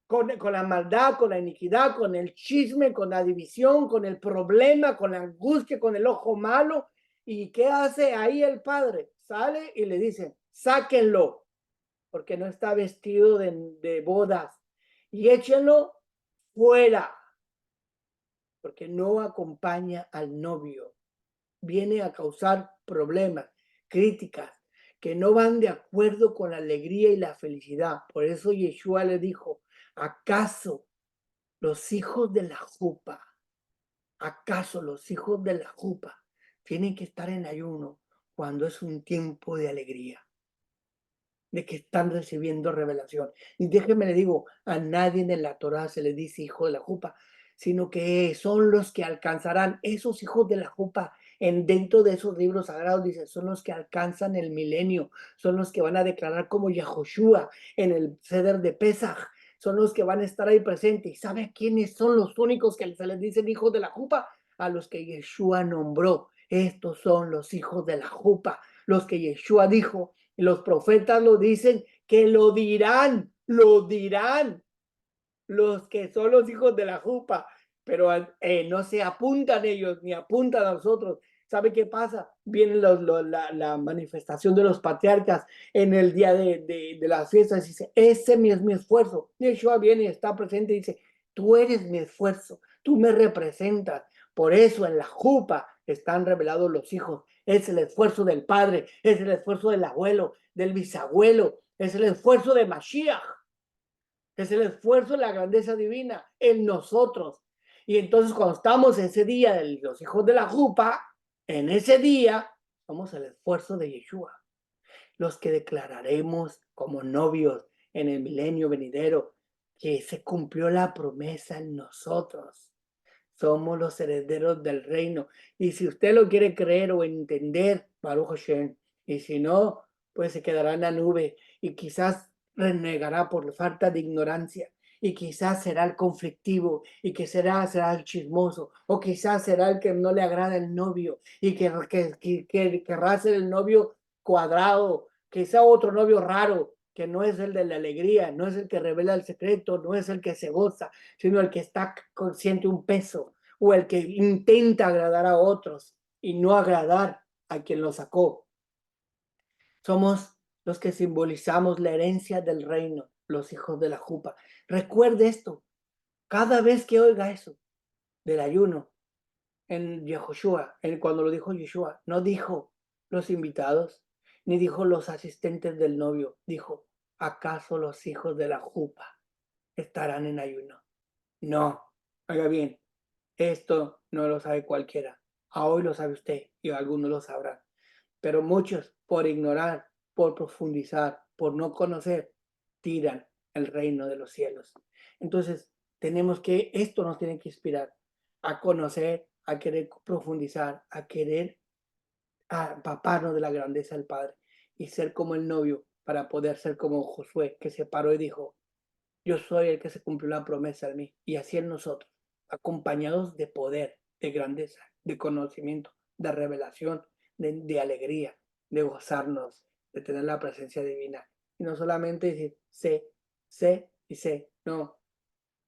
[SPEAKER 1] con la maldad, con la iniquidad, con el chisme, con la división, con el problema, con la angustia, con el ojo malo. ¿Y qué hace ahí el padre? Sale y le dice, sáquenlo, porque no está vestido de bodas, y échenlo fuera, porque no acompaña al novio. viene a causar problemas, críticas, que no van de acuerdo con la alegría y la felicidad. Por eso Yeshua le dijo, ¿acaso los hijos de la jupa, acaso los hijos de la jupa tienen que estar en ayuno cuando es un tiempo de alegría, de que están recibiendo revelación? Y déjeme le digo, a nadie en la Torá se le dice hijo de la jupa, sino que son los que alcanzarán, esos hijos de la jupa, dentro de esos libros sagrados, dice, son los que alcanzan el milenio, son los que van a declarar como Yahoshua en el Seder de Pesaj, son los que van a estar ahí presentes. ¿Y sabe quiénes son los únicos que se les dicen hijos de la jupa? A los que Yeshua nombró. Estos son los hijos de la jupa, los que Yeshua dijo. Y los profetas lo dicen, que lo dirán los que son los hijos de la jupa, pero no se apuntan ellos ni apuntan a nosotros. ¿Sabe qué pasa? Viene la manifestación de los patriarcas en el día de las fiestas y dice, ese es mi esfuerzo. Yeshua viene y está presente y dice, tú eres mi esfuerzo, tú me representas. Por eso en la jupa están revelados los hijos. Es el esfuerzo del padre, es el esfuerzo del abuelo, del bisabuelo, es el esfuerzo de Mashiach. Es el esfuerzo de la grandeza divina en nosotros. Y entonces cuando estamos en ese día de los hijos de la jupa, en ese día somos el esfuerzo de Yeshua, los que declararemos como novios en el milenio venidero que se cumplió la promesa en nosotros. Somos los herederos del reino. Y si usted lo quiere creer o entender, Baruch Hashem, y si no, pues se quedará en la nube y quizás renegará por falta de ignorancia, y quizás será el conflictivo, y que será el chismoso, o quizás será el que no le agrada el novio y que querrá ser el novio cuadrado, quizá otro novio raro, que no es el de la alegría, no es el que revela el secreto, no es el que se goza, sino el que está consciente un peso, o el que intenta agradar a otros y no agradar a quien lo sacó. Somos los que simbolizamos la herencia del reino, los hijos de la jupa. Recuerde esto, cada vez que oiga eso del ayuno en Yehoshua, cuando lo dijo Yeshua, no dijo los invitados, ni dijo los asistentes del novio, dijo, ¿acaso los hijos de la jupa estarán en ayuno? No, oiga bien, esto no lo sabe cualquiera. A hoy lo sabe usted y algunos lo sabrán. Pero muchos, por ignorar, por profundizar, por no conocer, tiran el reino de los cielos. Entonces, esto nos tiene que inspirar a conocer, a querer profundizar, a querer empaparnos de la grandeza del Padre y ser como el novio para poder ser como Josué, que se paró y dijo, yo soy el que se cumplió la promesa de mí. Y así en nosotros, acompañados de poder, de grandeza, de conocimiento, de revelación, de alegría, de gozarnos, de tener la presencia divina. Y no solamente decir, sé y sé. No,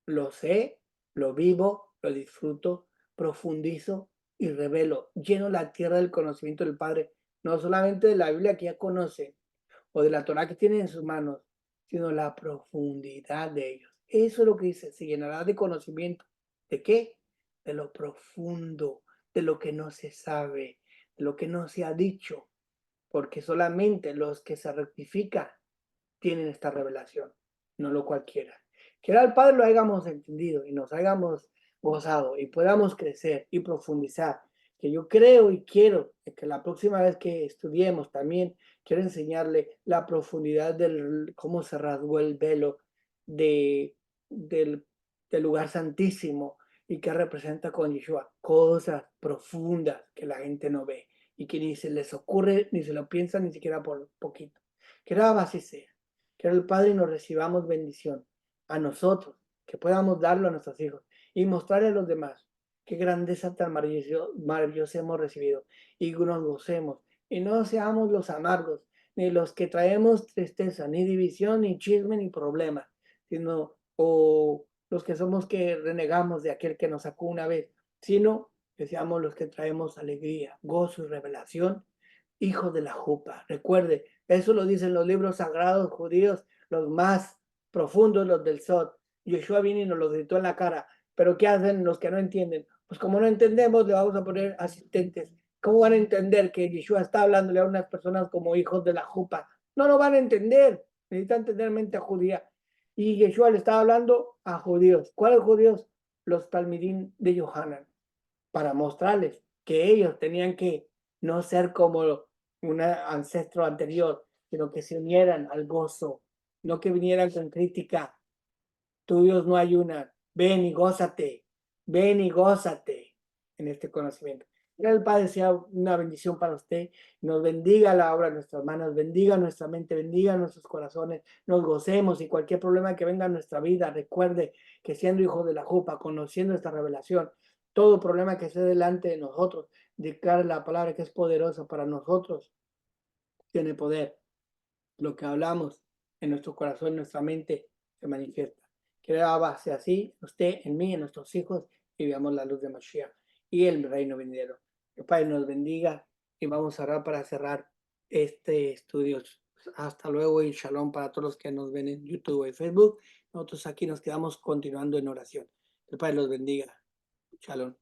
[SPEAKER 1] lo sé, lo vivo, lo disfruto, profundizo y revelo. Lleno la tierra del conocimiento del Padre, no solamente de la Biblia que ya conoce o de la Torah que tiene en sus manos, sino la profundidad de ellos. Eso es lo que dice, se llenará de conocimiento. ¿De qué? De lo profundo, de lo que no se sabe, de lo que no se ha dicho, porque solamente los que se rectifican tienen esta revelación, no lo cualquiera. Que al Padre lo hayamos entendido y nos hayamos gozado y podamos crecer y profundizar. Que yo creo y quiero que la próxima vez que estudiemos también quiero enseñarle la profundidad del cómo se rasgó el velo del lugar santísimo y que representa con Yeshua cosas profundas que la gente no ve y que ni se les ocurre, ni se lo piensan, ni siquiera por poquito. Que nada así sea. Que el Padre nos recibamos bendición a nosotros, que podamos darlo a nuestros hijos y mostrarle a los demás qué grandeza tan maravillosa hemos recibido y nos gocemos y no seamos los amargos, ni los que traemos tristeza, ni división, ni chisme, ni problema, sino o los que somos que renegamos de aquel que nos sacó una vez, sino que seamos los que traemos alegría, gozo y revelación, hijos de la jupa. Recuerde, eso lo dicen los libros sagrados judíos, los más profundos, los del Sod. Yeshua viene y nos lo gritó en la cara. Pero ¿qué hacen los que no entienden? Pues como no entendemos, le vamos a poner asistentes ¿Cómo van a entender que Yeshua está hablándole a unas personas como hijos de la jupa? No lo van a entender. Necesitan tener mente judía. Y Yeshua le estaba hablando a judíos. ¿Cuáles judíos? Los talmidín de Yohanan. Para mostrarles que ellos tenían que no ser como un ancestro anterior, sino que se unieran al gozo, no que vinieran con crítica. Tuyos no ayunan. Ven y gózate. Ven y gózate en este conocimiento. Que el Padre sea una bendición para usted, nos bendiga la obra de nuestras manos, bendiga nuestra mente, bendiga nuestros corazones, nos gocemos y cualquier problema que venga a nuestra vida, recuerde que siendo hijo de la jupa, conociendo esta revelación, todo problema que esté delante de nosotros, declare la palabra que es poderosa para nosotros, tiene poder. Lo que hablamos en nuestro corazón, en nuestra mente, se manifiesta. Que la base así, usted, en mí, en nuestros hijos, y veamos la luz de Mashiach y el reino venidero. Que el Padre nos bendiga y vamos a orar para cerrar este estudio. Hasta luego y shalom para todos los que nos ven en YouTube y Facebook. Nosotros aquí nos quedamos continuando en oración. Que el Padre los bendiga. Shalom.